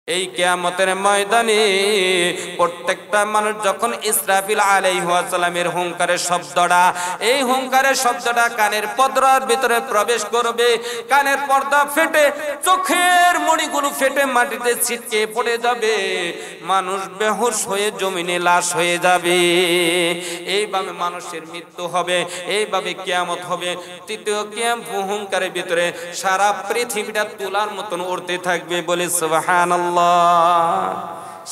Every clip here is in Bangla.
এই কিয়ামতের ময়দানে প্রত্যেকটা মানুষ যখন ইসরাফিল আলাইহিস সালামের হুঙ্কারের শব্দটা, এই হুঙ্কারের শব্দটা কানের পর্দার ভিতরে প্রবেশ করবে, কানের পর্দা ফেটে চোখের মণিগুলো ফেটে মাটিতে ছিটকে পড়ে যাবে, মানুষ বেহুশ হয়ে জমিনে লাশ হয়ে যাবে। এইভাবে মানুষের মৃত্যু হবে, এইভাবে কিয়ামত হবে। তৃতীয় হুঙ্কারের ভিতরে সারা পৃথিবীটা তুলার মতন উড়তে থাকবে, বলে সুবহানাল্লাহ।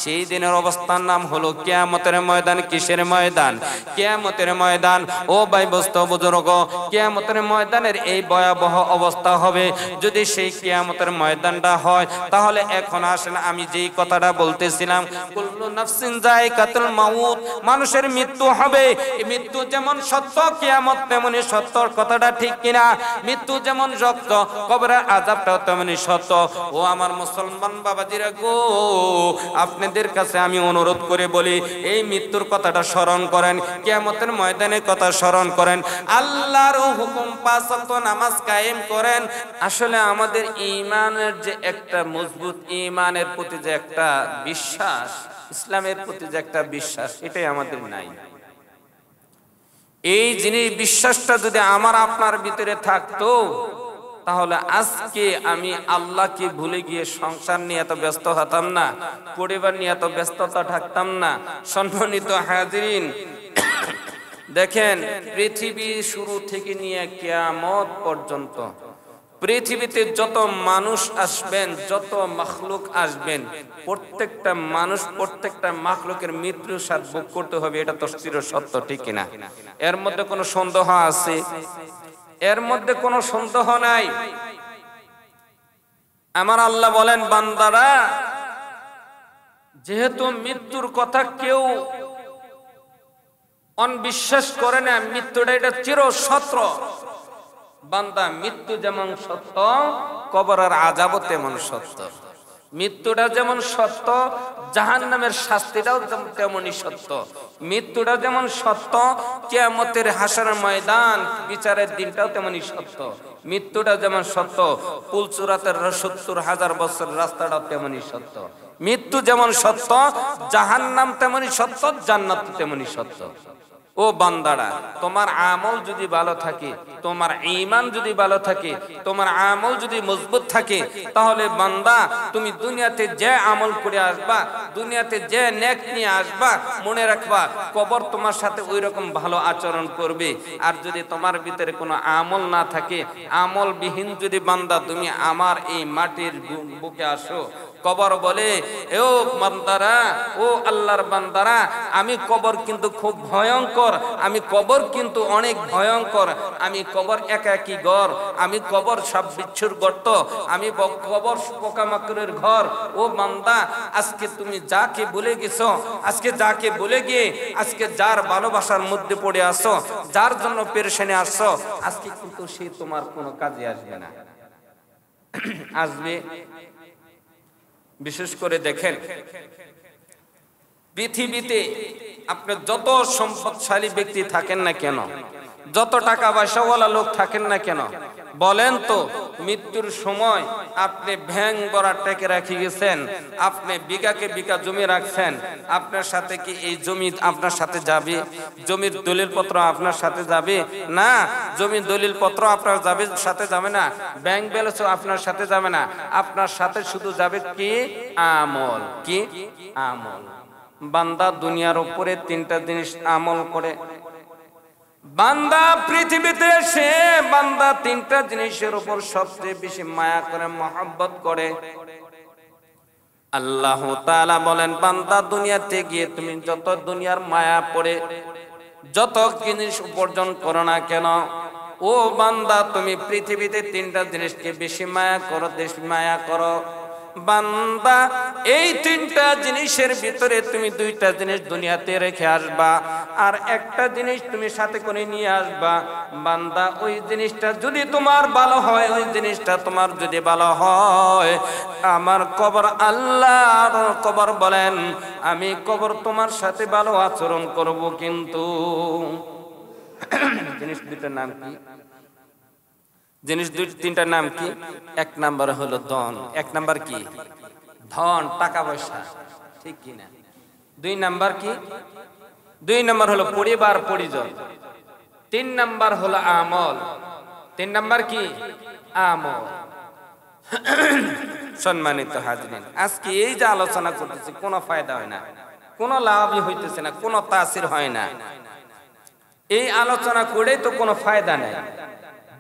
সেই দিনের অবস্থার নাম হলো কিয়ামতের ময়দান। কিসের ময়দান? কিয়ামতের ময়দান। ও ভাই বস্তু বুজুর্গ, কিয়ামতের ময়দানের এই ভয়াবহ অবস্থা হবে। যদি সেই কিয়ামতের ময়দানটা হয়, তাহলে এখন আসেন আমি যেই কথাটা বলতেছিলাম, কুল্লু নাফসিন যায়কাতুল মাউত, মানুষের মৃত্যু হবে। মৃত্যু যেমন সত্য, কিয়ামত তেমনি সত্য। কথাটা ঠিক কিনা? মৃত্যু যেমন সত্য, কবরের আযাবটাও তেমনি সত্য। ও আমার মুসলমান বাবাজিরা গো, আপনাদের কাছে আমি অনুরোধ করে বলি, এই মৃত্যুর কথাটা স্মরণ করেন, কিয়ামতের ময়দানের কথা স্মরণ করেন, আল্লাহর হুকুম 5 ওয়াক্ত নামাজ কায়েম করেন। আসলে আমাদের ঈমানের যে একটা মজবুত, ঈমানের প্রতি যে একটা বিশ্বাস, ইসলামের প্রতি যে একটা বিশ্বাস, এটাই আমাদের নাই। এই জিনিস বিশ্বাসটা যদি আমার আপনার ভিতরে থাকতো, তাহলে আজকে আমি আল্লাহকে ভুলে গিয়ে সংসার নিয়ে এত ব্যস্ত হতাম না, পরিবার নিয়ে এত ব্যস্ততা থাকতাম না। সম্মানিত হাজিরিন, দেখেন পৃথিবী শুরু থেকে নিয়ে কিয়ামত পর্যন্ত পৃথিবীতে যত মানুষ আসবেন, যত মাখলুক আসবেন, প্রত্যেকটা মানুষ, প্রত্যেকটা মাখলুকের মৃত্যুর স্বাদ ভোগ করতে হবে। এটা তো চির সত্য, ঠিক কিনা? এর মধ্যে কোনো সন্দেহ আছে? এর মধ্যে কোনো সন্দেহ নাই। আমার আল্লাহ বলেন, বান্দারা, যেহেতু মৃত্যুর কথা কেউ অবিশ্বাস করে না, মৃত্যুটা এটা চির সত্য। বান্দা, মৃত্যু যেমন সত্য, কবরের আযাবও তেমন সত্য। মৃত্যুটা যেমন সত্য, জাহান্নামের শাস্তিটাও তেমনই সত্য। মৃত্যুটা যেমন সত্য, কিয়ামতের হাসরের ময়দান, বিচারের দিনটাও তেমনই সত্য। মৃত্যুটা যেমন সত্য, পুলসুরাতের 70,000 বছর রাস্তাটাও তেমনই সত্য। মৃত্যু যেমন সত্য, জাহান্নাম তেমনই সত্য, জান্নাত তেমনই সত্য। ও বান্দারা, তোমার আমল যদি ভালো থাকে, তোমার ঈমান যদি ভালো থাকে, তোমার আমল যদি মজবুত থাকে, তাহলে বান্দা তুমি দুনিয়াতে যে আমল করে আসবা, দুনিয়াতে যে নেক নিয়ে আসবা, মনে রাখবা কবর তোমার সাথে ওই রকম ভালো আচরণ করবে। আর যদি তোমার ভিতরে কোনো আমল না থাকে, আমলবিহীন যদি বান্দা তুমি আমার এই মাটির বুকে আসো, কবর বলে, ও বান্দারা, ও আল্লাহর বান্দারা, আমি কবর কিন্তু খুব ভয়ঙ্কর, আমি কবর কিন্তু অনেক ভয়ঙ্কর, আমি কবর একাকী ঘর, আমি কবর সব বিচ্ছুর গর্ত, আমি কবর পোকামাকড়ের ঘর। ও বান্দা, আজকে তুমি যাকে ভুলে গেছো, আজকে যাকে ভুলে গিয়ে আজকে যার ভালোবাসার মধ্যে পড়ে আসো, যার জন্য পেরেশানি আসছো, আজকে কিন্তু সে তোমার কোনো কাজে আসবে না। আসবে। বিশেষ করে দেখেন, পৃথিবীতে আপনি যত সম্পদশালী ব্যক্তি থাকেন না কেন, যত টাকা পয়সাওয়ালা লোক থাকেন না কেন, বলেন তো মৃত্যুর সময় আপনি ভ্যাং ভরা টেকে রাখি গেছেন, আপনি বিঘাকে বিঘা জমি রাখছেন, আপনার সাথে কি এই জমি আপনার সাথে যাবে? জমির দলিল পত্র আপনার সাথে যাবে না? জমির দলিল পত্র আপনার সাথে যাবে না, ব্যাংক ব্যালেন্সও আপনার সাথে যাবে না। আপনার সাথে শুধু যাবে কি? আমল। কি? আমল। বান্দা দুনিয়ার উপরে 3টা জিনিস আমল করে। বান্দা পৃথিবীতে এসে বান্দা 3টা জিনিসের উপর সবচেয়ে বেশি মায়া করে, মহব্বত করে। আল্লাহ তাআলা বলেন, বান্দা দুনিয়াতে গিয়ে তুমি যত দুনিয়ার মায়া পড়ে যত জিনিস উপার্জন করো না কেন, ও বান্দা তুমি পৃথিবীতে 3টা জিনিসকে বেশি মায়া করো, বেশি মায়া করো। বান্দা এই 3টা জিনিসের ভিতরে তুমি 2টা জিনিস দুনিয়াতে রেখে আসবা, আর একটা জিনিস তুমি সাথে করে নিয়ে আসবা। বান্দা ওই জিনিসটা যদি তোমার ভালো হয়, ওই জিনিসটা তোমার যদি ভালো হয়, আমার কবর, আল্লাহর কবর বলেন, আমি কবর তোমার সাথে ভালো আচরণ করব। কিন্তু জিনিস 2টার নাম কি? জিনিস 2-3টার নাম কি? 1 নাম্বার হলো ধন। 1 নাম্বার কি? ধন টাকা পয়সা, ঠিক কিনা? 2 নাম্বার কি? 2 নাম্বার হলো পরিবার পরিজন। 3 নাম্বার হলো আমল। 3 নাম্বার কি? আমল। সম্মানিত হাজরিন, আজকে এই যে আলোচনা করতেছি কোনো ফায়দা হয় না, কোনো লাভই হইতেছে না, কোনো তাসির হয় না। এই আলোচনা করে তো কোনো ফায়দা নাই।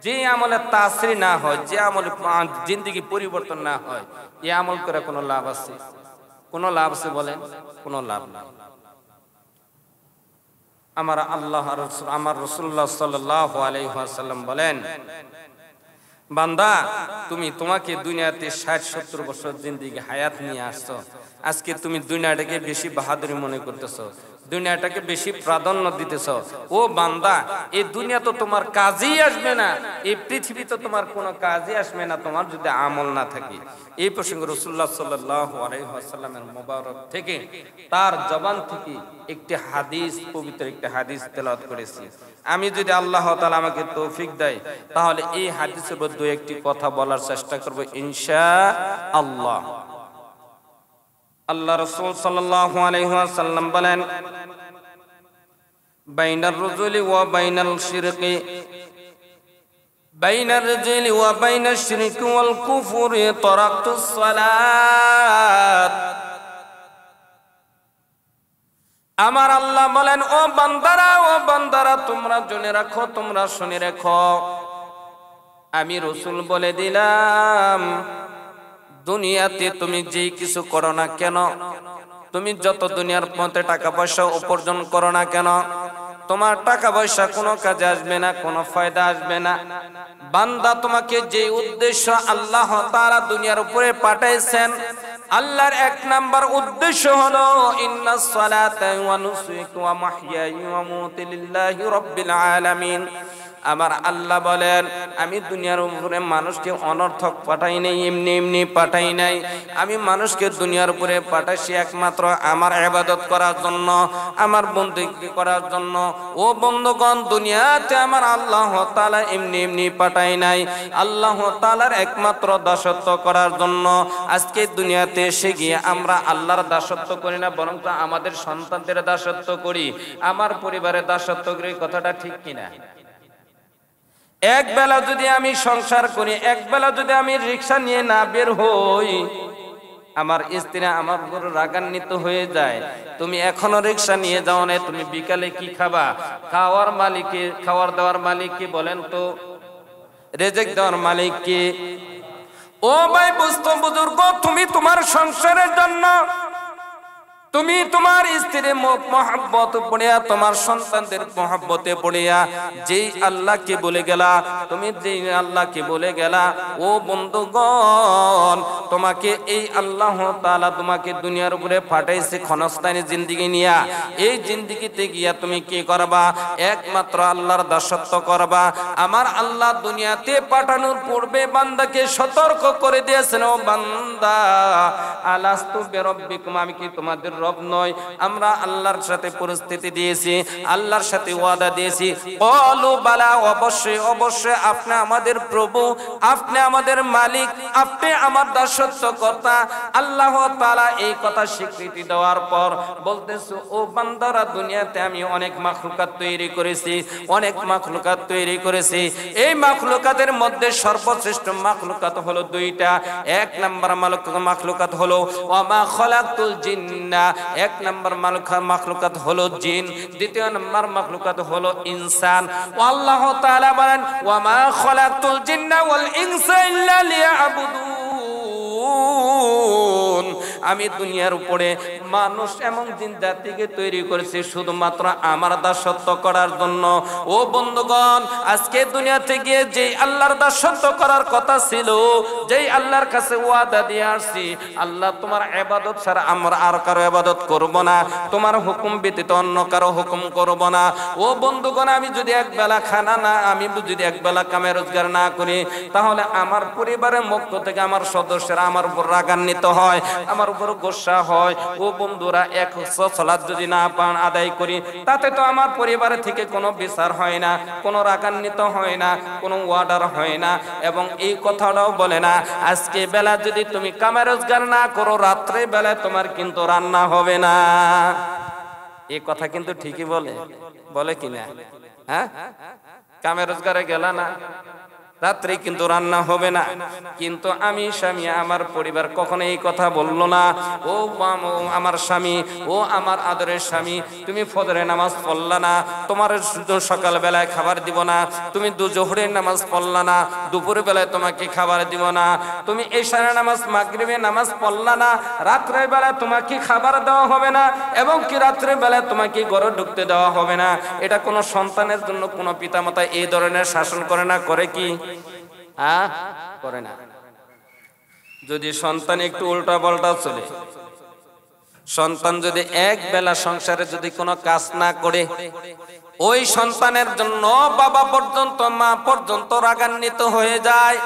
যে আমলে তাসির না হয়, যে আমলে জিন্দেগি পরিবর্তন না হয়, এই আমল করে কোনো লাভ আছে? কোনো লাভ আছে বলেন? কোনো লাভ নাই। আমার আল্লাহ আমার রাসূলুল্লাহ সাল্লাল্লাহু আলাইহি ওয়াসাল্লাম বলেন, বান্দা তুমি তোমাকে দুনিয়াতে 60-70 বছর জিন্দেগি হায়াত নিয়ে আসছো, আজকে তুমি দুনিয়াটাকে বেশি বাহাদুরি মনে করতেছো, দুনিয়াটাকে বেশি প্রাধান্য দিতেছ। ও বান্দা, এই দুনিয়া তো তোমার কাজেই আসবে না, এই পৃথিবী তো তোমার কোনো কাজে আসবে না তোমার যদি আমল না থাকে। এই প্রসঙ্গে রাসূলুল্লাহ সাল্লাল্লাহু আলাইহি ওয়াসাল্লামের মোবারক থেকে, তার জবান থেকে একটি হাদিস, পবিত্র একটি হাদিস তেলাওয়াত করেছি। আমি যদি আল্লাহ তাআলা আমাকে তৌফিক দেয় তাহলে এই হাদিসের মধ্যে একটি কথা বলার চেষ্টা করব ইনশাআল্লাহ। আল্লাহ রাসূল সাল্লাল্লাহু আলাইহি ওয়াসাল্লাম বলেন, বাইনার রাজুলি ওয়া বাইনাল শিরকি, বাইনার রাজুলি ওয়া বাইনাশ শিরকি ওয়াল কুফরি তারাকতুস সালাত। আমার আল্লাহ বলেন, ও বান্দারা তোমরা জেনে রাখো, তোমরা শুনে রাখো, আমি রাসূল বলে দিলাম, দুনিয়াতে তুমি যেই কিছু করো না কেন, তুমি যত দুনিয়ার পথে টাকা পয়সা উপার্জন করো না কেন, তোমার টাকা পয়সা কোনো কাজে আসবে না, কোনো ফায়দা আসবে না। বান্দা, তোমাকে যে উদ্দেশ্য আল্লাহ তাআলা দুনিয়ার উপরে পাঠাইছেন, আল্লাহর 1 নাম্বার উদ্দেশ্য হলো ইন্নাস সালাতা ওয়া নুসুকি ওয়া মাহইয়ায়া ওয়া মামাতি লিল্লাহি রাব্বিল আলামিন। আমার আল্লাহ বলেন, আমি দুনিয়ার উপরে মানুষকে অনর্থক পাঠাই নাই, এমনি এমনি পাঠাই নাই। আমি মানুষকে দুনিয়ার উপরে পাঠাইছি একমাত্র আমার ইবাদত করার জন্য, আমার বন্দেগী করার জন্য। ও বন্ধুগণ, দুনিয়াতে আমার আল্লাহ তাআলা এমনি এমনি পাঠাই নাই, আল্লাহ তাআলার একমাত্র দাসত্ব করার জন্য। আজকে দুনিয়াতে এসে গিয়ে আমরা আল্লাহর দাসত্ব করি না, বরং আমাদের সন্তানদের দাসত্ব করি, আমার পরিবারের দাসত্ব করি। কথাটা ঠিক কিনা? এক বেলা যদি আমি সংসার করি, এক বেলা যদি আমি রিকশা নিয়ে না বের হই, আমার স্ত্রী আমার উপর রাগান্বিত হয়ে যায়, তুমি এখনো রিকশা নিয়ে যাও না, তুমি বিকালে কি খাবা? খাওয়ার মালিককে, খাওয়ার দেওয়ার মালিককে বলেন তো, রেজেক দেওয়ার মালিককে। ও ভাই বুজুর্গ, তুমি তোমার সংসারের জন্য, তুমি তোমার স্ত্রীর মহব্বত পড়িয়া, তোমার সন্তানদের মহব্বতে পড়িয়া যেই আল্লাহকে বলে গেলা, তুমি যেই আল্লাহকে বলে গেলা, ও বন্ধুগণ, তোমাকে এই আল্লাহ তাআলা তোমাকে দুনিয়ার উপরে পাঠাইছে ক্ষণস্থায়ী জিন্দেগি নিয়া। এই জিন্দেগিতে গিয়া তুমি কি করবা? একমাত্র আল্লাহর দাসত্ব করবা। আমার আল্লাহ দুনিয়াতে পাঠানোর পূর্বে বান্দাকে সতর্ক করে দিয়েছেন, ও বান্দা, আলাস্তু বিরাব্বিকুম, আমি কি তোমাদের রব নয়? আমরা আল্লাহর সাথে পরিস্থিতি দিয়েছি, আল্লাহর সাথে ওয়াদা দিয়েছি। ক্বালু বালা, অবশ্যই অবশ্যই আপনি আমাদের প্রভু, আপনি আমাদের মালিক, আপনি আমার দাসত্বকর্তা। আল্লাহ তাআলা এই কথা স্বীকৃতি দেওয়ার পর বলতেছে, ও বান্দারা, দুনিয়াতে আমি অনেক মাখলুকাত তৈরি করেছি, অনেক মাখলুকাত তৈরি করেছি। এই মাখলুকাতের মধ্যে সর্বশ্রেষ্ঠ মাখলুকাত হলো 2টা। 1 নাম্বার মাখলুকাত হলো ওয়ামা খলাকতুল জিন্না, 1 নাম্বার মাখলুকাত হলো জিন, 2য় নাম্বার মাখলুকাত হলো ইনসান। আল্লাহ তাআলা বলেন, ওয়ামা খলাকতুল জিন্না ওয়াল ইনসা ইল্লা লিয়াবুদুন, আমি দুনিয়ার উপরে মানুষ এবং জিন জাতিকে তৈরি করেছি শুধুমাত্র আমার দাসত্ব করার জন্য। ও বন্ধুগণ, আজকে দুনিয়াতে গিয়ে যেই আল্লাহর দাসত্ব করার কথা ছিল, যেই আল্লাহর কাছে ওয়াদা দিয়ে আসছি, আল্লাহ তোমার ইবাদত ছাড়া আমরা আর কারো ইবাদত করব না, তোমার হুকুম ব্যতীত অন্য কারো হুকুম করব না। ও বন্ধুগণ, আমি যদি একবেলা খানা না, আমি যদি একবেলা কামে রোজগার না করি, তাহলে আমার পরিবারের পক্ষ থেকে আমার সদস্যরা আমার উপর রাগান্বিত হয়, আমার উপর গোসা হয়। ও বন্ধুরা, এক সালাত যদি না পান আদায় করি, তাতে তো আমার পরিবারের থেকে কোনো বিচার হয় না, কোনো রাগান্বিত হয় না, কোনো ওয়ার্ডার হয় না। এবং এই কথাটাও বলে না, আজকে বেলা যদি তুমি কামে রোজগার না করো, রাত্রে বেলায় তোমার কিন্তু রান্না হবে না। এই কথা কিন্তু ঠিকই বলে, বলে কিনা? হ্যাঁ, কামে রোজগারে গেলা না, রাত্রে কিন্তু রান্না হবে না। কিন্তু আমি স্বামী, আমার পরিবার কখনো এই কথা বললো না, ও আমার স্বামী, ও আমার আদরের স্বামী, তুমি ফজরের নামাজ পড়লা না, তোমার সকাল বেলায় খাবার দিব না, তুমি জোহরের নামাজ পড়লা না, দুপুর বেলায় তোমাকে খাবার দিব না, তুমি এশারের নামাজ মাগরিবের নামাজ পড়লা না, রাত্রের বেলায় তোমাকে খাবার দেওয়া হবে না, এবং কি রাত্রের বেলায় তোমাকে ঘরে ঢুকতে দেওয়া হবে না। এটা কোনো সন্তানের জন্য কোনো পিতামাতা এই ধরনের শাসন করে না? করে কি? করে না। যদি সন্তান একটু উল্টা পাল্টা চলে, সন্তান যদি এক বেলা সংসারে যদি কোনো কাজ না করে, ওই সন্তানের জন্য বাবা পর্যন্ত, মা পর্যন্ত রাগান্বিত হয়ে যায়।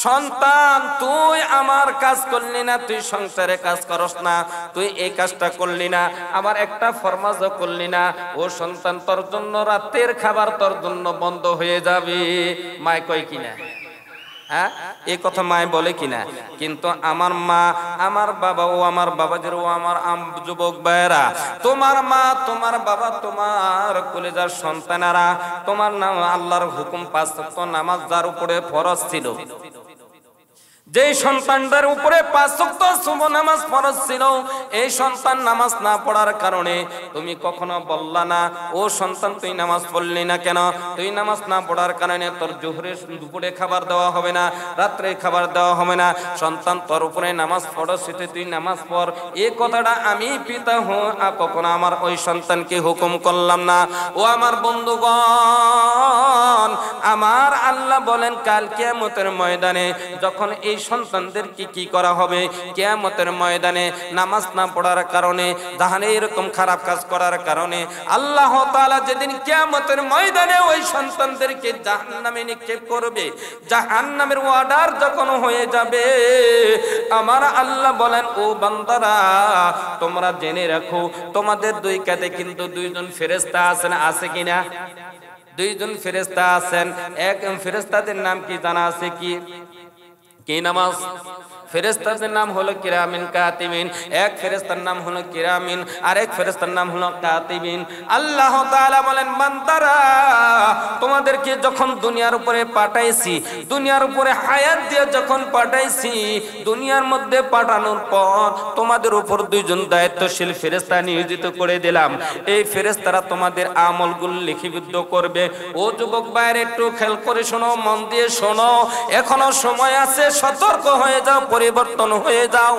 সন্তান, তুই আমার কাজ করলি না, তুই সংসারে কাজ করস না, তুই এই কাজটা করলি না, আমার একটা ফরমাজও করলি না, ও সন্তান, তোর জন্য রাতের খাবার তোর জন্য বন্ধ হয়ে যাবে। মায় কয় কিনা? হ্যাঁ, এই কথা মায় বলে কিনা? কিন্তু আমার মা, আমার বাবা, ও আমার বাবাজির, ও আমার যুবক ভাইয়েরা, তোমার মা, তোমার বাবা, তোমার কলেজার সন্তানেরা, তোমার নাম আল্লাহর হুকুম 5 ওয়াক্ত নামাজ যার উপরে ফরজ ছিল, যে সন্তানদের উপরে 5 ওয়াক্ত সুবহ নামাজ ফরজ ছিল, এই সন্তান নামাজ না পড়ার কারণে তুমি কখনো বললা না, ও সন্তান তুই নামাজ পড়লি না কেন? তুই নামাজ না পড়ার কারণে তোর জোহরের দুপুরে খাবার দেওয়া হবে না, রাত্রে খাবার দেওয়া হবে না। সন্তান, তোর উপরে নামাজ ফরজ, সেটা তুই নামাজ পড়। এই কথাটা আমি পিতা কখনো আমার ওই সন্তানকে হুকুম করলাম না। ও আমার বন্ধুগণ, আমার আল্লাহ বলেন, কাল কিয়ামতের ময়দানে যখন এই সন্তানদেরকে কি করা হবে, কিয়ামতের ময়দানে নামাজ না পড়ার কারণে, জাহানে এরকম খারাপ কাজ করার কারণে আল্লাহ তাআলা যেদিন কিয়ামতের ময়দানে ওই সন্তানদেরকে জাহান্নামে নিক্ষেপ করবে, জাহান্নামের অর্ডার যখন হয়ে যাবে, আমার আল্লাহ বলেন, ও বান্দারা, তোমরা জেনে রাখো, তোমাদের দুই কাঁধে কিন্তু 2 জন ফেরেশতা আছেন। আছে কিনা? 2 জন ফেরেশতা আছেন। এক ফেরেশতাদের নাম কি জানা আছে? কি নামাজ? ফেরেশতাদের নাম হলো কিরামিন কাতিবিন। এক ফেরেশতার নাম হলো কিরামিন, আরেক ফেরেশতার নাম হলো কাতিবিন। আল্লাহ তাআলা বলেন, বান্দারা, তোমাদেরকে যখন দুনিয়ার উপরে পাঠাইছি, দুনিয়ার উপরে হায়াত দিয়ে যখন পাঠাইছি, দুনিয়ার মধ্যে পাঠানোর পর তোমাদের উপর 2 জন দায়িত্বশীল ফেরেশতা নিয়োজিত করে দিলাম। এই ফেরেশতারা তোমাদের আমলগুলো লিপিবদ্ধ করবে। ও যুবক ভাইরা, একটু খেয়াল করে শোনো, মন দিয়ে শোনো, এখনো সময় আছে, সতর্ক হয়ে যাও, পরিবর্তন হয়ে যাও।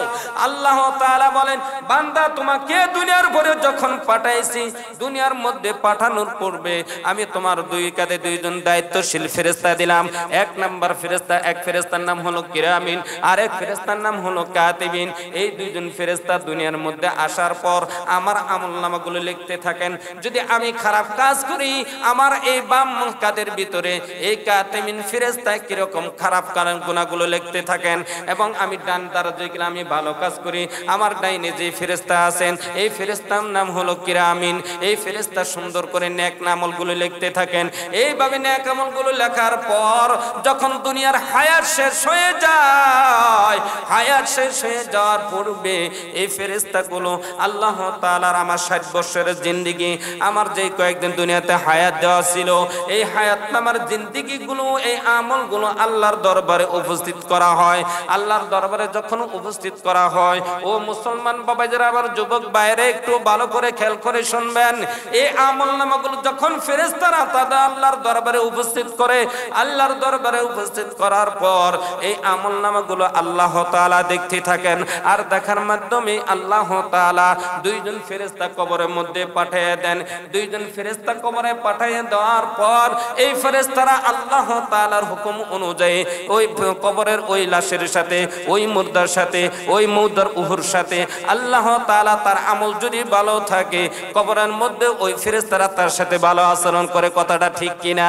আল্লাহ তাআলা বলেন, বান্দা, তোমাকে দুনিয়ার উপরে যখন পাঠাইছি, দুনিয়ার মধ্যে পাঠানোর পূর্বে আমি তোমার 2 কাঁধে 2 জন দায়িত্বশীল ফেরেশতা দিলাম। এক নাম্বার ফেরেশতা, এক ফেরেশতার নাম হলো কিরামিন, আরেক ফেরেশতার নাম হলো কাতিবিন। এই 2 জন ফেরেশতা দুনিয়ার মধ্যে আসার পর আমার আমলনামাগুলো লিখতে থাকেন। যদি আমি খারাপ কাজ করি, আমার এই বাম কাঁধের ভিতরে এই কাতিবিন ফেরেশতা কিরকম খারাপ গুনাহগুলো লিখতে থাকেন, এবং আমি ডান দ্বারা যদি আমি ভালো কাজ করি, আমার ডাইনে যে ফেরেশতা আছেন, এই ফেরেশতার নাম হলো কিরামিন, এই ফেরেশতা সুন্দর করে নেক আমলগুলো লিখতে থাকেন। এইভাবে নেক আমলগুলো লেখার পর যখন দুনিয়ার হায়াত শেষ হয়ে যায়, হায়াত শেষ হয়ে যাওয়ার পূর্বে এই ফেরেশতাগুলো আল্লাহ তাআলার আমার 60 বছরের জিন্দেগি, আমার যে কয়েকদিন দুনিয়াতে হায়াত দেওয়া ছিল, এই হায়াত নামার জিন্দেগিগুলো, এই আমলগুলো আল্লাহর দরবারে উপস্থিত করা হয়। আল্লাহর দরবারে যখন উপস্থিত করা হয়, ও মুসলমান বাবাজিরা, আমার যুবক বাইরে একটু ভালো করে খেয়াল করে শুনবেন, এই আমলনামাগুলো যখন ফেরেশতারা তাদের আল্লাহর দরবারে উপস্থিত করে, আল্লাহর দরবারে উপস্থিত করার পর এই আমলনামাগুলো আল্লাহ তাআলা দেখতে থাকেন। আর দেখার মাধ্যমে আল্লাহ তাআলা 2 জন ফেরেশতা কবরের মধ্যে পাঠিয়ে দেন। 2 জন ফেরেশতা কবরে পাঠিয়ে দেওয়ার পর এই ফেরেশতারা আল্লাহ তাআলার হুকুম অনুযায়ী ওই কবরের ওই লাশের সাথে, ওই মুর্দার সাথে, ওই মুর্দার উহুর সাথে আল্লাহ তাআলা তার আমল যদি ভালো থাকে, কবরের মধ্যে ওই ফেরেশতারা তার সাথে ভালো আচরণ করে। কথাটা ঠিক কিনা?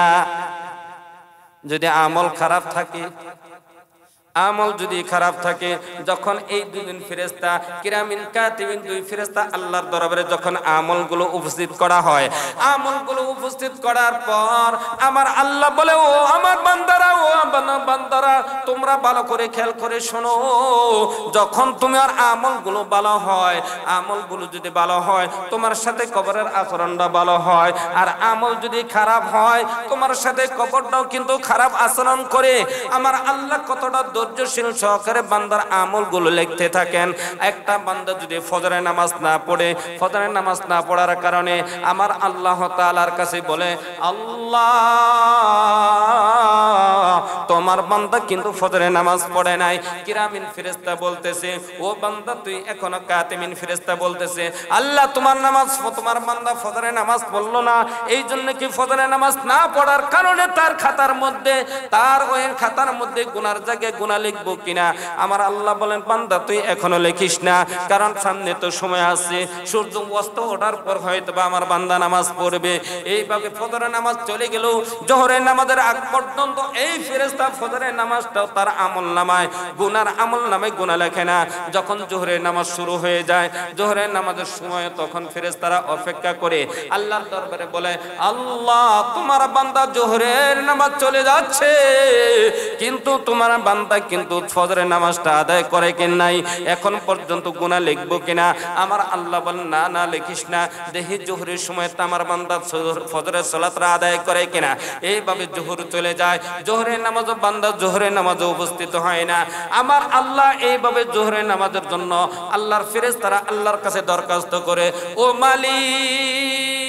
যদি আমল খারাপ থাকে, আমল যদি খারাপ থাকে, যখন এই দুজন ফেরেশতা কিরামিন কাতিবিন দুই ফেরেশতা আল্লাহর দরবারে যখন আমলগুলো উপস্থিত করা হয়, আমলগুলো উপস্থিত করার পর আমার আল্লাহ বলে, ও আমার বান্দারা, ও আমার বান্দারা, তোমরা ভালো করে খেয়াল করে শোনো, যখন তোমার আমলগুলো ভালো হয়, আমলগুলো যদি ভালো হয় তোমার সাথে কবরের আচরণটা ভালো হয়, আর আমল যদি খারাপ হয় তোমার সাথে কবরটাও কিন্তু খারাপ আচরণ করে। আমার আল্লাহ কতটা ধৈর্যশীল সহকারে বান্দার আমলগুলো লিখতে থাকেন। একটা বান্দা যদি ফজরের নামাজ না পড়ে, ফজরের নামাজ না পড়ার কারণে আমার আল্লাহ তাআলার কাছে বলে, আল্লাহ তোমার বান্দা কিন্তু ফজরের নামাজ পড়ে নাই। কিরামিন ফেরেশতা বলতেছে, ও বান্দা তুই এখনো কাতিমিন ফেরেশতা বলতেছে, আল্লাহ তোমার নামাজ, তোমার বান্দা ফজরের নামাজ পড়লো না, এই জন্য কি ফজরের নামাজ না পড়ার কারণে তার খাতার মধ্যে, তার ওই খাতার মধ্যে গুনার জায়গায় গুনাহ লিখবো কিনা? আমার আল্লাহ বলেন, বান্দা তুই এখনো লিখিস না, কারণ সামনে তো সময় আছে, সূর্য অস্ত ওঠার পর হয়তো বা আমার বান্দা নামাজ পড়বে। এইভাবে ফজরের নামাজ চলে গেল, জোহরের নামাজের আগ পর্যন্ত এই ফেরেশতা ফজরের নামাজটাও তার আমল নামায়, গুনার আমল নামে গুনাহ লেখে না। যখন জোহরের নামাজ শুরু হয়ে যায়, জোহরের নামাজের সময় তখন ফেরেশতারা অপেক্ষা করে আল্লাহর দরবারে বলে, আল্লাহ তোমার বান্দা জোহরের নামাজ চলে যাচ্ছে, কিন্তু তোমার বান্দা কিন্তু ফজরের নামাজটা আদায় করে কি নাই, এখন পর্যন্ত গুনাহ লিখবো কিনা? আমার আল্লাহ বলেন, না না লিখিস না, দেখি জোহরের সময় আমার বান্দা ফজরের সালাতটা আদায় করে কিনা। এইভাবে জোহর চলে যায়, জোহরের নামাজও বান্দা জোহরের নামাজে উপস্থিত হয় না। আমার আল্লাহ এইভাবে জোহরের নামাজের জন্য আল্লাহর ফেরেশতারা আল্লাহর কাছে দরখাস্ত করে, ও মালিক,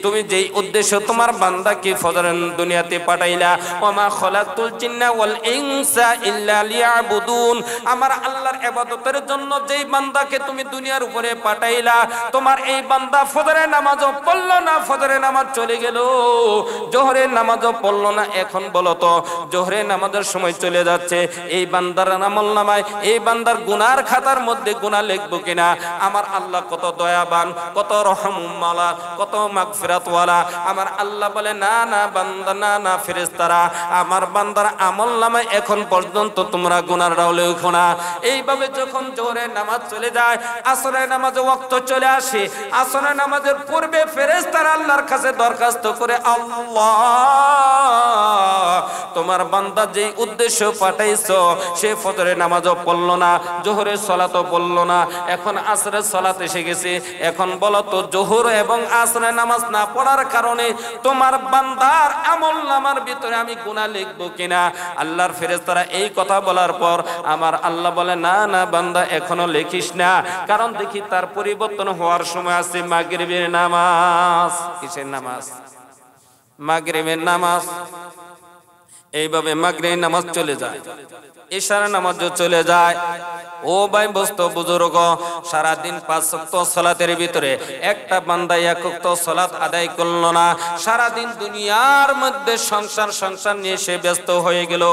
তুমি যেই উদ্দেশ্য তোমার বান্দাকে ফজরের দুনিয়াতে পাঠাইলা, ওমা খলাকতুল জিন্না ওয়াল ইনসা ইল্লা লিয়াবুদুন, আমার আল্লাহর ইবাদতের জন্য যেই বান্দাকে তুমি দুনিয়ার উপরে পাঠাইলা, তোমার এই বান্দা ফজরের নামাজও পড়লো না, ফজরের নামাজ চলে গেল, জোহরের নামাজও পড়লো না, এখন বলো তো জোহরের নামাজের সময় চলে যাচ্ছে, এই বান্দার আমল নামায়, এই বান্দার গুনার খাতার মধ্যে গুনাহ লিখবো কিনা? আমার আল্লাহ কত দয়াবান, কত রহমওয়ালা, কত মাগফিরাতওয়ালা। আমার আল্লাহ বলে, না না বান্দা, না না ফেরেশতারা, আমার বান্দার আমল নামায় এখন পর্যন্ত তোমরা গুনাহটাও লেখো না। এইভাবে যখন জোহরের নামাজ চলে যায়, আসরের নামাজে ওয়াক্ত চলে আসে, আসরের নামাজের পূর্বে ফেরেশতারা আল্লাহর কাছে দরখাস্ত করে, আল্লাহ তোমার বান্দা যেই উদ্দেশ্য পাঠাইছো সে ফজরের নামাজও পড়লো না, জোহরের সালাতও পড়লো না, এখন আসরের সালাত এসে গেছে, এখন বলো তো জোহর এবং আসরের নামাজ না পড়ার কারণে তোমার বান্দার আমল নামার ভিতরে আমি গুনাহ লিখবো কিনা? আল্লাহর ফেরেশতারা এই কথা বলার পর আমার আল্লাহ বলে, না না বান্দা এখনো লিখিস না, কারণ দেখি তার পরিবর্তন হওয়ার সময় আছে মাগরিবের নামাজ। কিসের নামাজ? মাগরিবের নামাজ। এইভাবে মাগরিবের নামাজ চলে যায়, ইশার নামাজও চলে যায়। ও ভাই বস্ত বুজুর্গ, সারাদিন 5 ওয়াক্ত সালাতের ভিতরে একটা বান্দা 1 ওয়াক্ত সালাত আদায় করলো না, সারাদিন দুনিয়ার মধ্যে সংসার নিয়ে সে ব্যস্ত হয়ে গেল,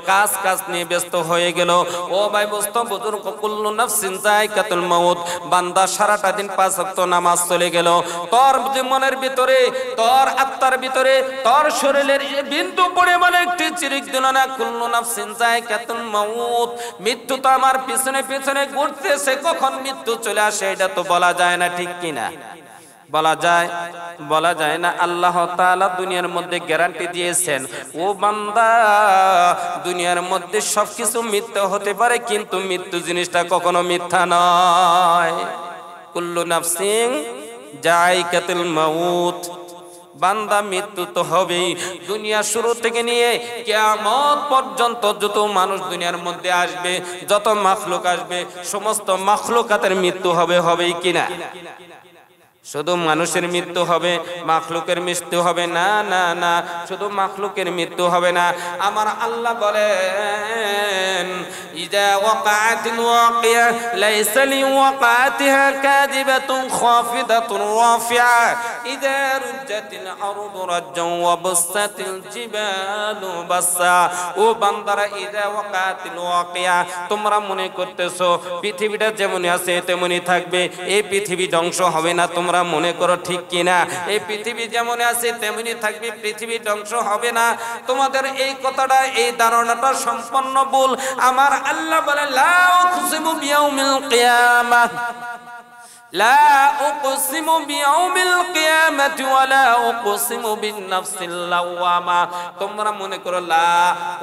কাজ নিয়ে ব্যস্ত হয়ে গেল। ও ভাই বস্ত বুজুর্গ, কুল্লু নাফসিন যায়কাতুল মাউত, বান্দা সারাটা দিন 5 ওয়াক্ত নামাজ চলে গেল, তোর মনের ভিতরে, তোর আত্মার ভিতরে, তোর শরীরের বিন্দু পরিমাণে একটি চিরিক দিল না। কুল্লু নাফসিন যায়কাতুল মাউত, মৃত্যু তো আমার পিছনে পিছনে ঘুরতেছে, কখন মৃত্যু চলে আসে এটা তো বলা যায় না, ঠিক কিনা? বলা যায় না। আল্লাহ তাআলা দুনিয়ার মধ্যে গ্যারান্টি দিয়েছেন, ও বান্দা দুনিয়ার মধ্যে সবকিছু মিথ্যা হতে পারে, কিন্তু মৃত্যু জিনিসটা কখনো মিথ্যা নয়। কুল্লু নাফসিন যায়কাতুল মাউত, বান্দা মৃত্যু তো হবেই। দুনিয়া শুরু থেকে নিয়ে কিয়ামত পর্যন্ত যত মানুষ দুনিয়ার মধ্যে আসবে, যত মাখলুক আসবে, সমস্ত মাখলুকাতের মৃত্যু হবেই কিনা? শুধু মানুষের মৃত্যু হবে, মাখলুকের মৃত্যু হবে না? না না, শুধু মাখলুকের মৃত্যু হবে না। আমার আল্লাহ বলেন, ইযা ওয়াকাআতিল ওয়াকিয়া লাইসা লিওয়াকাতিহা কাযিবাতুন খাফিদাতুন রাফিআ, ইযা রুজ্জাতিল আরদু রাজ্জান ওয়া বুসসাতিল জিবালু বাসসা। ও বান্দারা, ইযা ওয়াকাতিল ওয়াকিয়া, তোমরা মনে করতেছো পৃথিবীটা যেমনই আছে তেমনই থাকবে, এই পৃথিবী ধ্বংস হবে না, তোমরা মনে করো ঠিক কিনা? এই পৃথিবী যেমন আছে তেমনই থাকবে, পৃথিবী ধ্বংস হবে না। তোমাদের এই কথাটা, এই ধারণাটা সম্পূর্ণ ভুল। আমার আল্লাহ বলে লা উকসিমু বিয়াউমিল কিয়ামাহ, লা উকসিমু বিয়াউমিল কিয়ামাতি ওয়া লা উকসিমু বিন-নাফসিল লাওয়ামা। তোমরা মনে করো লা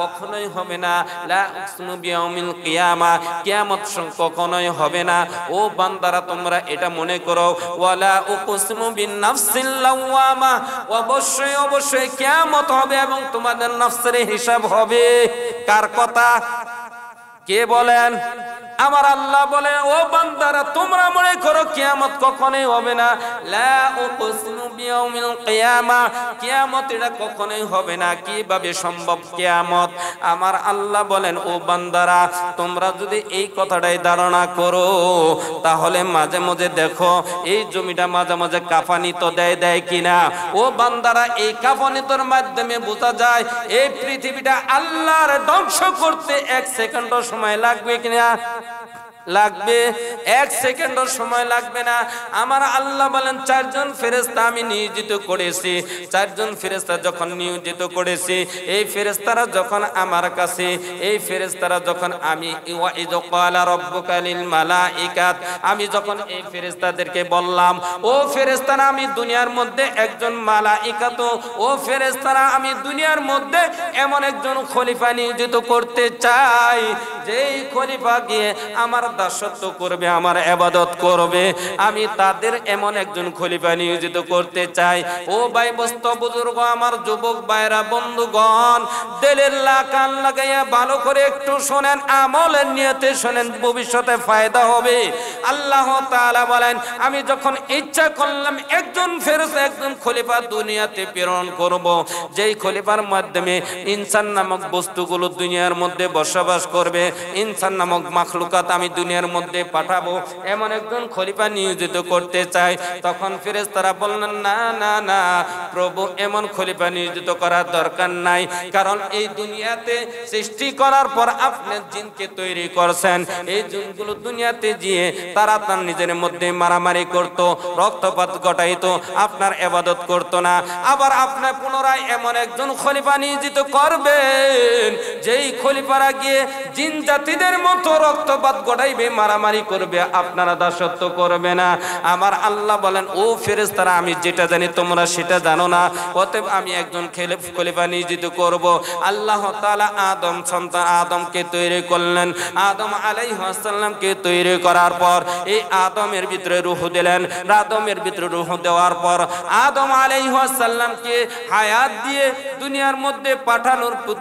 কখনোই হবে না, লা উকসিমু বিয়াউমিল কিয়ামা, কিয়ামত কখনোই হবে না। ও বান্দারা, তোমরা এটা মনে করো ওয়া লা উকসিমু বিন-নাফসিল লাওয়ামা, অবশ্যই অবশ্যই কিয়ামত হবে এবং তোমাদের নফসের হিসাব হবে। কার কথা? কে বলেন? আমার আল্লাহ বলে ও বান্দারা, তোমরা মনে করো কিয়ামত কখনোই হবে না। লা উকসিমু বিয়াউমিল কিয়ামা, কিয়ামত এটা কখনোই হবে না। কিভাবে সম্ভব কিয়ামত? আমার আল্লাহ বলেন ও বান্দারা, তোমরা যদি এই কথাটাই ধারণা করো, তাহলে মাঝে মাঝে দেখো এই জমিটা মাঝে মাঝে কাঁপানি তো দেয় কিনা? ও বান্দারা, এই কাঁপানির মাধ্যমে বোঝা যায় এই পৃথিবীটা আল্লাহর ধ্বংস করতে 1 সেকেন্ডও সময় লাগবে কিনা? লাগবে। 1 সেকেন্ডও সময় লাগবে না। আমার আল্লাহ বলেন 4 জন ফেরেশতা আমি নিয়োজিত করেছি। 4 জন ফেরেশতা যখন নিয়োজিত করেছি, এই ফেরেশতারা যখন আমার কাছে, এই ফেরেশতারা যখন আমি ওয়াইদ ক্বালা রাব্বুকা লিল মালাইকাত, আমি যখন এই ফেরেশতাদেরকে বললাম ও ফেরেশতারা, আমি দুনিয়ার মধ্যে একজন মালাইকাত, ও ফেরেশতারা আমি দুনিয়ার মধ্যে এমন একজন খলিফা নিয়োজিত করতে চাই, যেই খলিফা গিয়ে আমার দাসত্ব করবে, আমার ইবাদত করবে। আমি তাদের এমন একজন খলিফা নিয়োজিত করতে চাই। ও ভাই বস্ত বুজুর্গ, আমার যুবক ভাইরা, বন্ধুগণ, দিলের কান লাগাইয়া ভালো করে একটু শোনেন, আমলের নিয়তে শোনেন, ভবিষ্যতে ফায়দা হবে। আল্লাহ তাআলা বলেন আমি যখন ইচ্ছা করলাম একজন ফেরেশতা, একজন খলিফা দুনিয়াতে প্রেরণ করব, যেই খলিফার মাধ্যমে ইনসান নামক বস্তুগুলো দুনিয়ার মধ্যে বসবাস করবে, ইনসান নামক মাখলুকাত আমি দুনিয়ার মধ্যে পাঠাবো, এমন একজন খলিফা নিয়োজিত করতে চাই। তখন ফেরেশতারা বললেন না না না প্রভু, এমন খলিফা নিয়োজিত করার দরকার নাই, কারণ এই দুনিয়াতে সৃষ্টি করার পর আপনি জিনকে তৈরি করছেন, এই জিনগুলো দুনিয়াতে গিয়ে তারা তার নিজের মধ্যে মারামারি করত, রক্তপাত ঘটাইতো, আপনার ইবাদত করত না। আবার আপনি পুনরায় এমন একজন খলিফা নিয়োজিত করবেন, যেই খলিফারা গিয়ে জিন জাতিদের মতো রক্তপাত ঘটাইবে, মারামারি করবে, আপনারা দাসত্ব করবে না। আমার আল্লাহ বলেন ও ফেরেশতারা, আমি যেটা জানি তোমরা সেটা জানো না, অতএব আমি একজন খলিফা নিয়োজিত করব। আল্লাহ তাআলা আদম সন্তান আদমকে তৈরি করলেন। আদম আলাইহিস সালামকে তৈরি করার পর এই আদমের ভিতরে রূহ দিলেন। আদমের ভিতরে রূহ দেওয়ার পর আদম আলাইহিস সালামকে হায়াত দিয়ে দুনিয়ার মধ্যে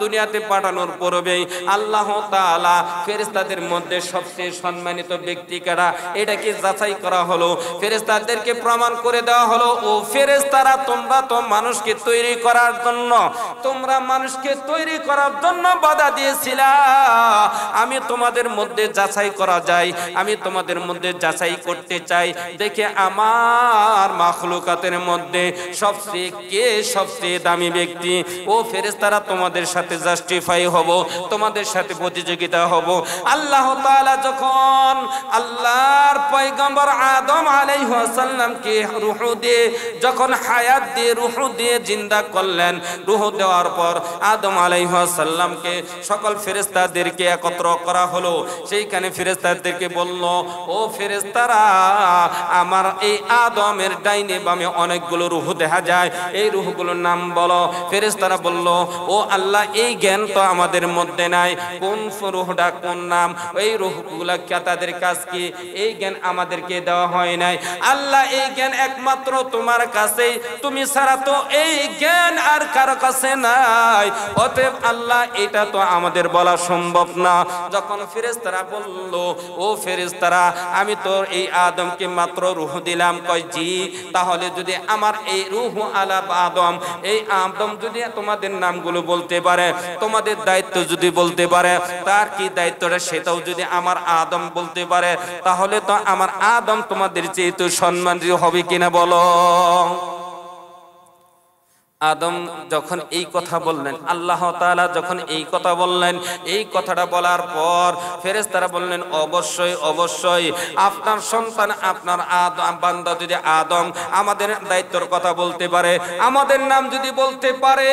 দুনিয়াতে পাঠানোর পূর্বেই আল্লাহ তাআলা ফেরেশতাদের মধ্যে সবচেয়ে সম্মানিত ব্যক্তি কারা, এটাকে যাচাই করা হলো। ফেরেশতাদেরকে প্রমাণ করে দেওয়া হলো ও ফেরেশতারা, তোমরা তো মানুষকে তৈরি করার জন্য, তোমরা মানুষকে তৈরি করার জন্য বাধা দিয়েছিলা, আমি তোমাদের মধ্যে যাচাই করা যায়, আমি তোমাদের মধ্যে যাচাই করতে চাই, দেখে আমার মাখলুকাতের মধ্যে সবচেয়ে দামি ব্যক্তি। ও ফেরেশতারা, তোমাদের সাথে জাস্টিফাই হব, তোমাদের সাথে প্রতিযোগিতা হব। আল্লাহ তাআলা যখন আল্লাহর পয়গম্বর আদম আলাইহিস সালামকে রূহ দিয়ে, যখন হায়াত দিয়ে রূহ দিয়ে জিন্দা করলেন, রূহ দেওয়ার পর আদম আলাইহিস সালামকে সকল ফেরেশতাদেরকে একত্র করা হলো। সেইখানে ফেরেশতাদেরকে বলল ও ফেরেশতারা, আমার এই আদমের ডাইনে বামে অনেকগুলো রূহ দেখা যায়, এই রূহগুলোর নাম বলো। ফেরেশতারা বলল ও আল্লাহ, এই জ্ঞান তো আমাদের মধ্যে নাই, কোন রূহটা কোন নাম, এই রূহগুলা তাদের কাজ কি, এই জ্ঞান আমাদেরকে দেওয়া হয় নাই। আল্লাহ, এই জ্ঞান একমাত্র তোমার কাছেই, তুমি ছাড়া তো এই জ্ঞান আর কারো কাছে নাই, অতএব আল্লাহ এটা তো আমাদের বলা সম্ভব না। যখন ফেরেশতারা বলল ও ফেরেশতারা, আমি তো এই আদমকে মাত্র রূহ দিলাম, কয় জি, তাহলে যদি আমার এই রূহ আলা আদম, এই আদম যদি তোমাদের নামগুলো বলতে পারে, তোমাদের দায়িত্ব যদি বলতে পারে, তার কি দায়িত্বটা সেটাও যদি আমার আদম বলতে পারে, তাহলে তো আমার আদম তোমাদের চেয়ে তো সম্মানিত হবে কিনা বলো। আদম যখন এই কথা বললেন, আল্লাহ তাআলা যখন এই কথা বললেন, এই কথাটা বলার পর ফেরেশতারা বললেন অবশ্যই অবশ্যই আপনার সন্তান, আপনার আদম বান্দা যদি আদম আমাদের দায়িত্বের কথা বলতে পারে, আমাদের নাম যদি বলতে পারে,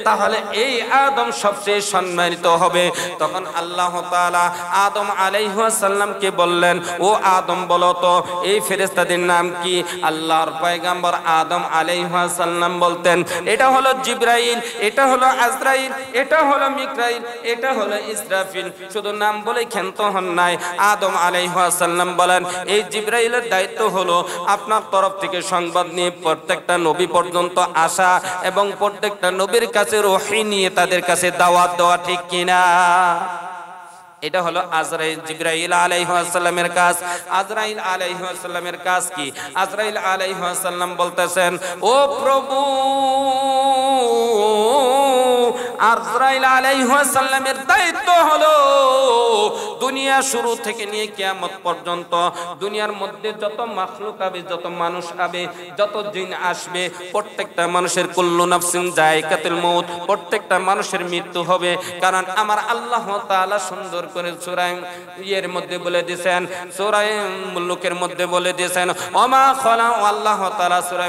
তাহলে এই আদম সবচেয়ে সম্মানিত হবে। তখন আল্লাহ তাআলা আদম আলাইহিস সালামকে বললেন, ও আদম বলো তো এই ফেরেশতাদের নাম কি? আল্লাহর পয়গম্বর আদম আলাইহিস সালাম বলতেন, এটা হলো জিবরাইল, এটা হলো আজরাইল, এটা হলো মিকাইল, এটা হলো ইসরাফিল। শুধু নাম বলে ক্ষান্ত হন নাই। আদম আলাইহিস সালাম বলেন, এই জিবরাইলের দায়িত্ব হলো আপনার তরফ থেকে সংবাদ নিয়ে প্রত্যেকটা নবী পর্যন্ত আসা এবং প্রত্যেকটা নবীর কাছে ওহী নিয়ে তাদের কাছে দাওয়াত দেওয়া, ঠিক কিনা? এটা হলো আজরাইল জিবরাইল আলাইহিস সালামের কাজ। আজরাইল আলাইহিস সালামের কাজ কি? আজরাইল আলাইহিস সালাম বলতেছেন, ও প্রভু, আজরাইল আলাইহিস সালামের দায়িত্ব হলো দুনিয়া শুরু থেকে নিয়ে কিয়ামত পর্যন্ত দুনিয়ার মধ্যে যত মাখলুক হবে, যত মানুষ হবে, যত জিন আসবে, প্রত্যেকটা মানুষের কুল্লু নাফসিন যায়কাতুল মউত, প্রত্যেকটা মানুষের মৃত্যু হবে। কারণ আমার আল্লাহ তাআলা সুন্দর করে সূরা এর মধ্যে বলে দিয়েছেন, সূরা মুলুকের মধ্যে বলে দিয়েছেন, ওমা খালা, আল্লাহ তাআলা সূরা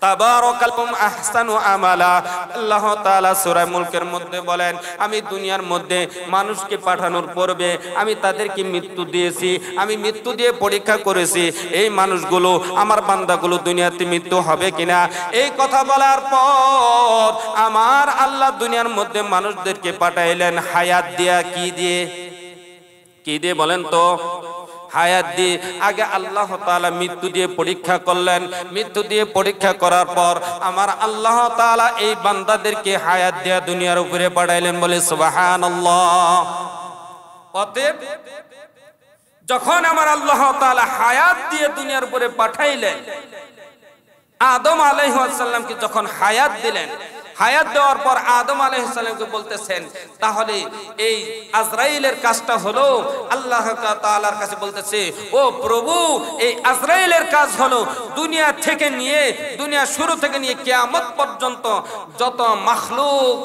তাবারাকাল্লাহুম আহসানু আমালা, আল্লাহ তাআলা সূরা মুলকের মধ্যে বলেন, আমি দুনিয়ার মধ্যে মানুষকে পাঠানোর পূর্বে আমি তাদেরকে মৃত্যু দিয়েছি, আমি মৃত্যু দিয়ে পরীক্ষা করেছি এই মানুষগুলো, আমার বান্দাগুলো দুনিয়াতে মৃত্যু হবে কিনা। এই কথা বলার পর আমার আল্লাহ দুনিয়ার মধ্যে মানুষদেরকে পাঠাইলেন হায়াত দিয়া। কি দিয়ে? কি দিয়ে বলেন তো? হায়াত দিয়ে। আগে আল্লাহ তাআলা মৃত্যু দিয়ে পরীক্ষা করলেন, মৃত্যু দিয়ে পরীক্ষা করার পর আমার আল্লাহ তাআলা এই বান্দাদেরকে হায়াত দিয়ে দুনিয়ার উপরে পাঠাইলেন, বলে সুবহানাল্লাহ। অতএব যখন আমার আল্লাহ তাআলা হায়াত দিয়ে দুনিয়ার উপরে পাঠাইলেন, আদম আলাইহিস সালামকে যখন হায়াত দিলেন, হায়াত দেওয়ার পর আদম আলাইহিস সালামকে বলতেছেন, তাহলে এই আজরাইলের কাজটা হলো, আল্লাহ তাআলার কাছে বলতেছে, ও প্রভু, এই আজরাইলের কাজ হলো দুনিয়া থেকে নিয়ে, দুনিয়া শুরু থেকে নিয়ে কিয়ামত পর্যন্ত যত মাখলুক,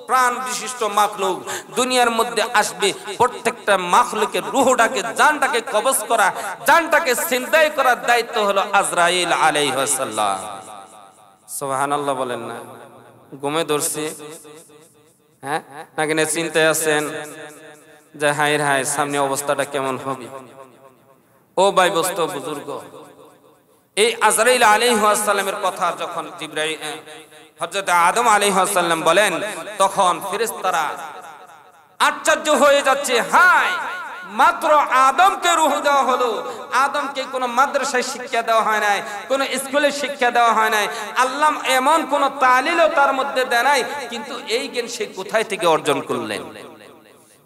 প্রাণ বিশিষ্ট মাখলুক দুনিয়ার মধ্যে আসবে, প্রত্যেকটা মাখলুকের রূহটাকে, জানটাকে কবজ করা, জানটাকে ছিনতাই করার দায়িত্ব হলো আজরাইল আলাইহিস সালাম। সুবহানাল্লাহ বলেন না? ঘুমে ধরছি, হ্যাঁ নাকি না চিন্তায় আছেন যে হায় হায় সামনে অবস্থাটা কেমন হবে? ও ভাই বস্তু বুজুর্গ, এই আজরাইল আলাইহিস সালামের কথা যখন জিবরাইল হযরত আদম আলাইহিস সালাম বলেন, তখন ফেরেশতারা আশ্চর্য হয়ে যাচ্ছে, হায় মাত্র আদমকে রূহ দেওয়া হলো, আদমকে কোনো মাদ্রাসায় শিক্ষা দেওয়া হয় নাই, কোনো স্কুলে শিক্ষা দেওয়া হয় নাই, আল্লাহ এমন কোন তালিলও তার মধ্যে দেয় নাই, কিন্তু এই জ্ঞান সে কোথায় থেকে অর্জন করলেন?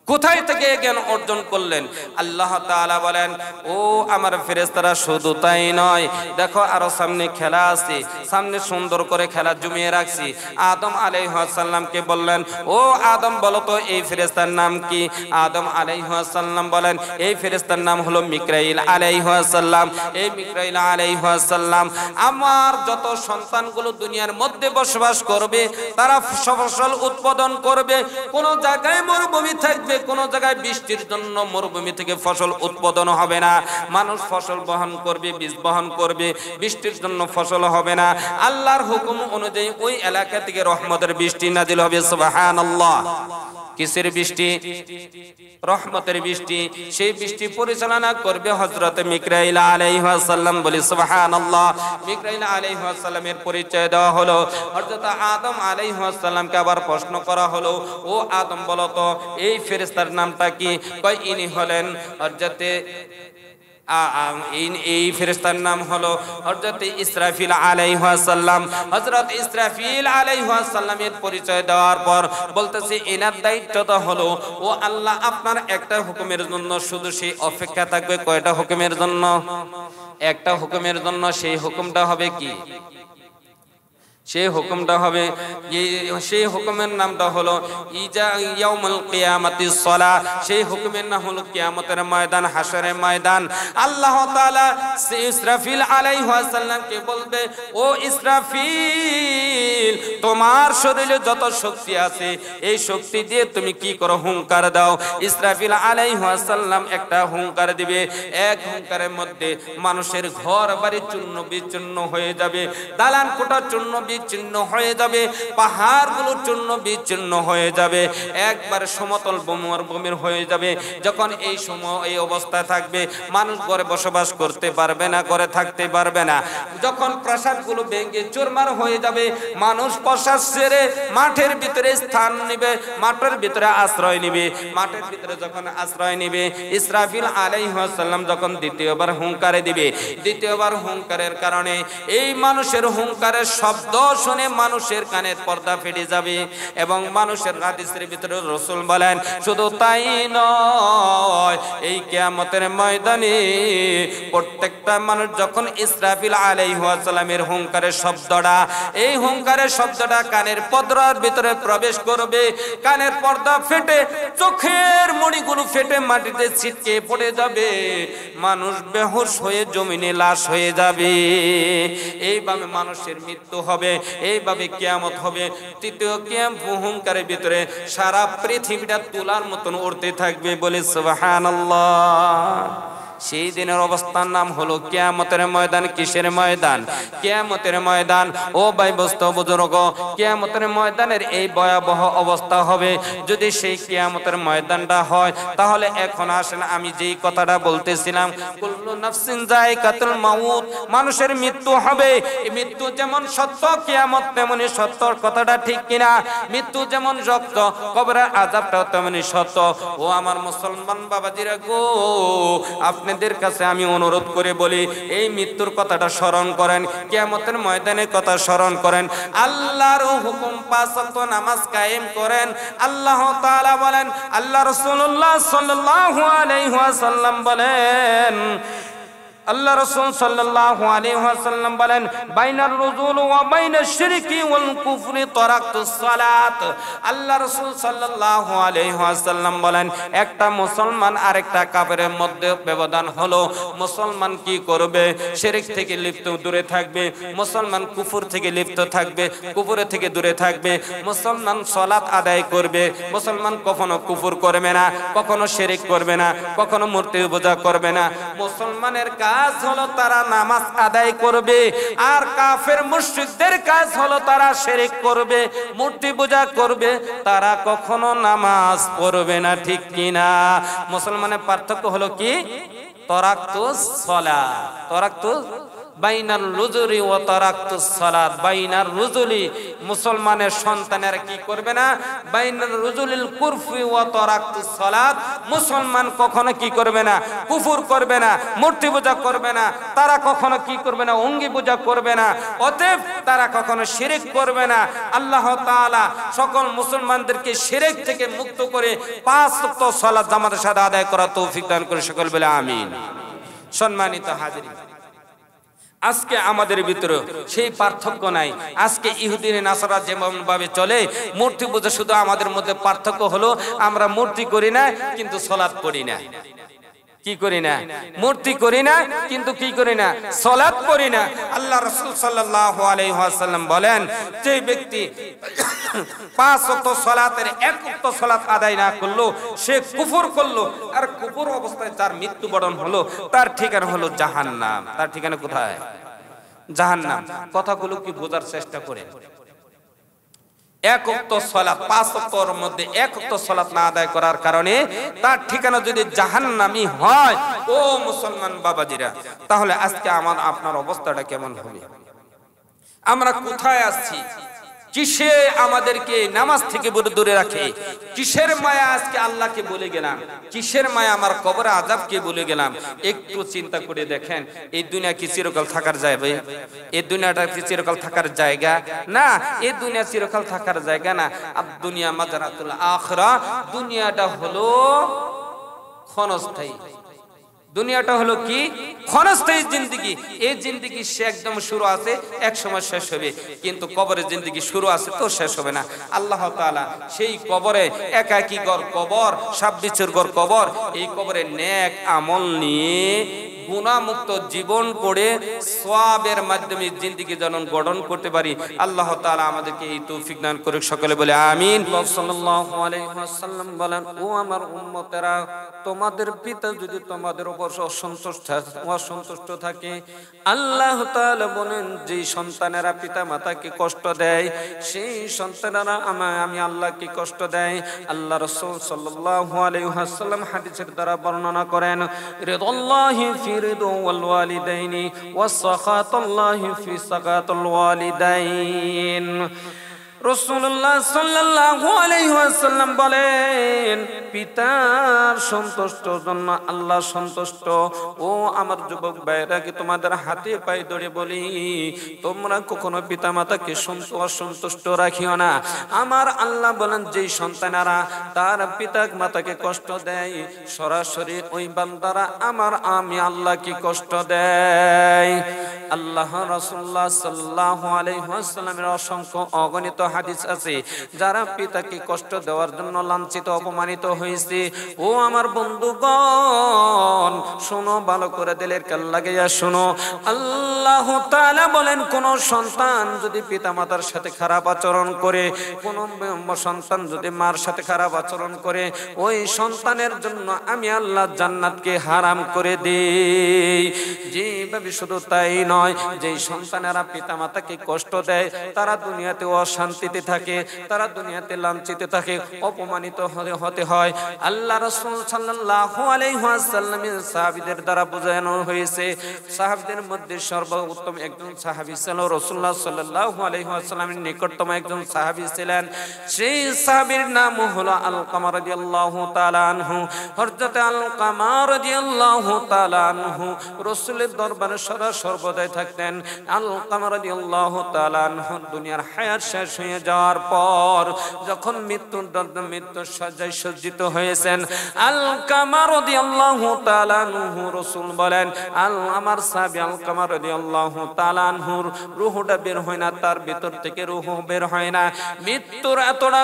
কোথায় থেকে জ্ঞান অর্জন করলেন? আল্লাহ তাআলা বলেন, ও আমার ফেরেশতারা, শুধু তাই নয়, দেখো আরো সামনে খেলা আছে, সামনে সুন্দর করে খেলা জমিয়ে রাখছি। আদম আলাইহিস সালামকে বললেন, ও আদম বলো তো এই ফেরেশতার নাম কি? আদম আলাইহিস সালাম বলেন, এই ফেরেশতার নাম হলো মিকাইল আলাইহিস সালাম। এই মিকাইল আলাইহিস সালাম আমার যত সন্তানগুলো দুনিয়ার মধ্যে বসবাস করবে, তারা ফসল উৎপাদন করবে। কোন জায়গায় মরুভূমি থাকবে, কোন জায়গায় বৃষ্টির জন্য মরুভূমি থেকে ফসল উৎপাদন হবে না, মানুষ ফসল বহন করবে, বীজ বহন করবে, বৃষ্টির জন্য ফসল হবে না। আল্লাহর হুকুম অনুযায়ী ওই এলাকা থেকে রহমতের বৃষ্টি নাজিল হবে। সুবহানাল্লাহ। কিসের বৃষ্টি? রহমতের বৃষ্টি। সেই বৃষ্টি পরিচালনা করবে হযরত মিকাইল আলাইহিস সালাম। বলি সুবহানাল্লাহ। মিকাইল আলাইহিস সালামের পরিচয় দেওয়া হলো। হযরত আদম আলাইহিস সালামকে আবার প্রশ্ন করা হলো, ও আদম বলো তো এই ফেরেশতার নামটা কি? কয় ইনি হলেন হযরত এই ফেরেশতার নাম হলো হযরত ইসরাফিল আলাইহিস সালাম। হযরত ইসরাফিল আলাইহিস সালামের পরিচয় দেওয়ার পর বলতেছে, এনার দায়িত্বটা হলো, ও আল্লাহ আপনার একটা হুকুমের জন্য শুধু সেই অপেক্ষা থাকবে। কয়টা হুকুমের জন্য? একটা হুকুমের জন্য। সেই হুকুমটা হবে কি? সেই হুকুমটা হবে, সেই হুকুমের নামটা হলো ইয়াউমুল কিয়ামাতিস সালাহ। সেই হুকুমের নাম হলো কিয়ামতের ময়দান, হাশরের ময়দান। আল্লাহ তাআলা ইসরাফিল আলাইহিস সালামকে বলবে, ও ইসরাফিল, তোমার শরীরে যত শক্তি আছে এই শক্তি দিয়ে তুমি কি করো, হুঙ্কার দাও। ইসরাফিল আলাইহিস সালাম একটা হুঙ্কার দিবে, এক হুঙ্কারের মধ্যে মানুষের ঘর বাড়ি চূর্ণ বিচূর্ণ হয়ে যাবে, দালান কোঠা চূর্ণ বিচ্ছিন্ন হয়ে যাবে, পাহাড়গুলো চূর্ণ বিচ্ছিন্ন হয়ে যাবে, একবার সমতল ভূমির হয়ে যাবে। যখন এই সময় এই অবস্থায় থাকবে, মানুষ ঘরে বসবাস করতে পারবে না, ঘরে থাকতে পারবে না। যখন প্রাসাদগুলো ভেঙে চুরমার হয়ে যাবে, মানুষ প্রাসাদ ছেড়ে মাঠের ভিতরে স্থান নেবে, মাঠের ভিতরে আশ্রয় নেবে। মাঠের ভিতরে যখন আশ্রয় নেবে, ইসরাফিল আলাইহিস সালাম যখন দ্বিতীয়বার হুঙ্কারে দিবে, দ্বিতীয়বার হুঙ্কারের কারণে এই মানুষের হুঙ্কারের শব্দ শুনে মানুষের কানের পর্দা ফেটে যাবে। এবং মানুষের হাদিসের ভিতরে রাসূল বলেন, শুধু তাই নয়, এই কিয়ামতের ময়দানে প্রত্যেকটা মানুষ যখন ইসরাফিল আলাইহিস সালামের হুঙ্কারের শব্দটা, এই হুঙ্কারের শব্দটা কানের পর্দার ভিতরে প্রবেশ করবে, কানের পর্দা ফেটে চোখের মণিগুলো ফেটে মাটিতে ছিটকে পড়ে যাবে, মানুষ বেহুশ হয়ে জমিনে লাশ হয়ে যাবে। এইভাবে মানুষের মৃত্যু হবে, এইভাবে কিয়ামত হবে। তৃতীয় হুঙ্কারের ভিতরে সারা পৃথিবীটা তুলার মতন উড়তে থাকবে, বলে সুবহানাল্লাহ। সেই দিনের অবস্থার নাম হলো কিয়ামতের ময়দান। কিসের ময়দান? কিয়ামতের ময়দান। ও ভাই বস্তু বুজুর্গ, কিয়ামতের ময়দানের এই ভয়াবহ অবস্থা হবে। যদি সেই কিয়ামতের ময়দানটা হয়, তাহলে এখন আসেন আমি যেই কথাটা বলতেছিলাম, কুল্লু নাফসিন যায়কাতুল মাউত, মানুষের মৃত্যু হবে। মৃত্যু যেমন সত্য, কিয়ামত তেমনি সত্য। কথাটা ঠিক কিনা? মৃত্যু যেমন সত্য, কবরের আযাবটাও তেমনি সত্য। ও আমার মুসলমান বাবাজিরা গো, আপনি আপনাদের কাছে আমি অনুরোধ করে বলি, এই মৃত্যুর কথাটা স্মরণ করেন, কিয়ামতের ময়দানের কথা স্মরণ করেন, আল্লাহর হুকুম 5 ওয়াক্ত নামাজ কায়েম করেন। আল্লাহ তাআলা বলেন, আল্লাহ রাসূলুল্লাহ সাল্লাল্লাহু আলাইহি ওয়াসাল্লাম বলেন, আল্লাহ রাসূল সাল্লাল্লাহু আলাইহি ওয়াসাল্লাম বলেন, বাইনার রুজুল ওয়া বাইনাশ শিরকি ওয়াল কুফরি তারাকতুস সালাত। আল্লাহ রাসূল সাল্লাল্লাহু আলাইহি ওয়াসাল্লাম বলেন, একটা মুসলমান আরেকটা কাফেরের মধ্যে ব্যবধান হলো মুসলমান কি করবে? শিরক থেকে লিপ্ত দূরে থাকবে, মুসলমান কুফর থেকে লিপ্ত থাকবে, কুফরে থেকে দূরে থাকবে। মুসলমান সালাত আদায় করবে, মুসলমান কখনো কুফর করবে না, কখনো শিরক করবে না, কখনো মূর্তি পূজা করবে না। মুসলমানের কাজ হলো তারা নামাজ আদায় করবে, আর কাফের মুশরিকদের কাজ হলো তারা শিরক করবে, মূর্তি পূজা করবে, তারা কখনো নামাজ পড়বে না। ঠিক কিনা? মুসলমানের পার্থক্য হলো কি? তারাকতুস সালাত, তারাকতুস বাইনাল রুজুলি ওয়া তারাকতুস সালাত। বাইনার রুজুলি, মুসলমানের সন্তানেরা কি করবে না? বাইনার রুজুলিল কুরফি ওয়া তারাকতুস সালাত। মুসলমান কখনো কি করবে না? কুফর করবে না, মূর্তি পূজা করবে না, তারা কখনো কি করবে না? অঙ্গি পূজা করবে না, অতএব তারা কখনো শিরক করবে না। আল্লাহ তাআলা সকল মুসলমানদেরকে শিরক থেকে মুক্ত করে 5 ওয়াক্ত সালাত জামাতের সাথে আদায় করার তৌফিক দান করে সকল বলে আমিন। সম্মানিত হাজিরিন, আজকে আমাদের ভিতরে সেই পার্থক্য নাই। আজকে ইহুদি নাসারা যেমন ভাবে চলে, মূর্তি পূজা, শুধু আমাদের মধ্যে পার্থক্য হলো আমরা মূর্তি করি না কিন্তু সালাত পড়ি না। কি করি না? মূর্তি করি না কিন্তু কি করি না? সালাত পড়ি না। আল্লাহ রাসূল সাল্লাল্লাহু আলাইহি ওয়াসাল্লাম বলেন, যে ব্যক্তি 5 ওয়াক্ত সালাতের 1 ওয়াক্ত সালাত আদায় না করলো, সে কুফর করলো। আর কুফর অবস্থায় তার মৃত্যুবরণ হলো, তার ঠিকানা হলো জাহান্নাম। তার ঠিকানা কোথায়? জাহান্নাম। কথাগুলো কি বোঝার চেষ্টা করে? 1 ওয়াক্ত সালাত, 5 ওয়াক্তের মধ্যে 1 ওয়াক্ত সালাত না আদায় করার কারণে তার ঠিকানা যদি জাহান্নামী হয়, ও মুসলমান বাবাজিরা, তাহলে আজকে আমার আপনার অবস্থাটা কেমন হবে? আমরা কোথায় আসছি? কিসে আমাদেরকে নামাজ থেকে দূরে রাখে? কিসের মায়া আজকে আল্লাহকে বলে গেলাম? কিসের মায়া আমার কবরে আযাবকে বলে গেলাম? একটু চিন্তা করে দেখেন, এই দুনিয়া কি চিরকাল থাকার যাবে? এই দুনিয়াটা কি চিরকাল থাকার জায়গা? না, এই দুনিয়া চিরকাল থাকার জায়গা না। আর দুনিয়া মাজারাতুল আখিরা, দুনিয়াটা হলো ক্ষণস্থায়ী। দুনিয়াটা হলো কি ক্ষণস্থায়ী জিন্দেগি। এই জিন্দেগি সে একদম শুরু আছে, এক সময় শেষ হবে, কিন্তু কবরের জিন্দেগি শুরু আছে তো শেষ হবে না। আল্লাহ তাআলা সেই কবরে একাকী গড় কবর, 26 গড় কবর, এই কবরে নেক আমল নিয়ে গুনাহমুক্ত জীবন করে সওয়াবের মাধ্যমে জিন্দেগি যেন গঠন করতে পারি। আল্লাহ তাআলা আমাদেরকে এই তৌফিক দান করুক, সকলে বলে আমিন। সাল্লাল্লাহু আলাইহি ওয়াসাল্লাম বলেন, ও আমার উম্মতেরা, তোমাদের পিতা যদি তোমাদের উপর অসন্তুষ্ট থাকে, আল্লাহ তাআলা বলেন যে সন্তানেরা পিতা মাতাকে কষ্ট দেয়, সেই সন্তানেরা আমি আল্লাহকে কষ্ট দেয়। আল্লাহ রাসূল সাল্লাল্লাহু আলাইহি ওয়াসাল্লাম হাদিসের দ্বারা বর্ণনা করেন, রিদাল্লাহি ফি রিদু ওয়াল ওয়ালিদাইনি ওয়াস সাখাতুল্লাহি ফি সাখাতুল ওয়ালিদাইন। রাসূলুল্লাহ সাল্লাল্লাহু আলাইহি ওয়াসাল্লাম বলেন, পিতার সন্তুষ্টর জন্য আল্লাহ সন্তুষ্ট। ও আমার যুবক ভাইরা, কি তোমাদের হাতে পায়ে ধরে বলি, তোমরা কখনো পিতা মাতাকে অসন্তুষ্ট রাখিও না। আমার আল্লাহ বলেন, যেই সন্তানেরা তার পিতা মাতাকে কষ্ট দেয়, সরাসরি ওই বান্দারা আমি আল্লাহকে কষ্ট দেয়। আল্লাহ রাসূলুল্লাহ সাল্লাল্লাহু আলাইহি ওয়াসাল্লামের অসংখ্য অগণিত হাদিস আছে, যারা পিতাকে কষ্ট দেওয়ার জন্য লাঞ্ছিত অপমানিত হয়েছে। ও আমার বন্ধুগণ, শোনো ভালো করে, দিলের কান লাগাইয়া শোনো। আল্লাহ তাআলা বলেন, কোন সন্তান যদি পিতামাতার সাথে খারাপ আচরণ করে, কোন সন্তান যদি মার সাথে খারাপ আচরণ করে, ওই সন্তানের জন্য আমি আল্লাহ জান্নাতকে হারাম করে দেই। যেভাবে শুধু তাই নয়, যেই সন্তানেরা পিতামাতাকে কষ্ট দেয়, তারা দুনিয়াতে অশান্তিতে থাকে, তারা দুনিয়াতে লাঞ্ছিত থাকে, অপমানিত হতে হয়। আল্লাহ রাসূল সাল্লাল্লাহু আলাইহি ওয়াসাল্লামের সাহাবীদের দ্বারা বোঝানো হয়েছে, সাহাবীদের মধ্যে সর্বোত্তম একজন সাহাবী ছিল রাসূলুল্লাহ সাল্লাল্লাহু আলাইহি ওয়াসাল্লামের নিকটতম একজন সাহাবী ছিলেন। সেই সাহাবীর নাম হলো আলকামা রাদিয়াল্লাহু তাআলা আনহু। হযরত আলকামা রাদিয়াল্লাহু তাআলা আনহু রাসূলের দরবারে সদা সর্বদাই থাকতেন। আলকামা রাদিয়াল্লাহু তাআলা আনহু দুনিয়ার হায়াত শেষ হয়ে যাওয়ার পর যখন মৃত্যুর শয্যায় সজ্জিত হয়েছেন, আলকামা রাদিয়াল্লাহু তাআলা আনহু, রাসূল বলেন, আমার সাহাবী আলকামা রাদিয়াল্লাহু তাআলা আনহুর রূহটা বের হয় না, তার ভিতর থেকে রূহ বের হয় না। মৃত্যুর এতটা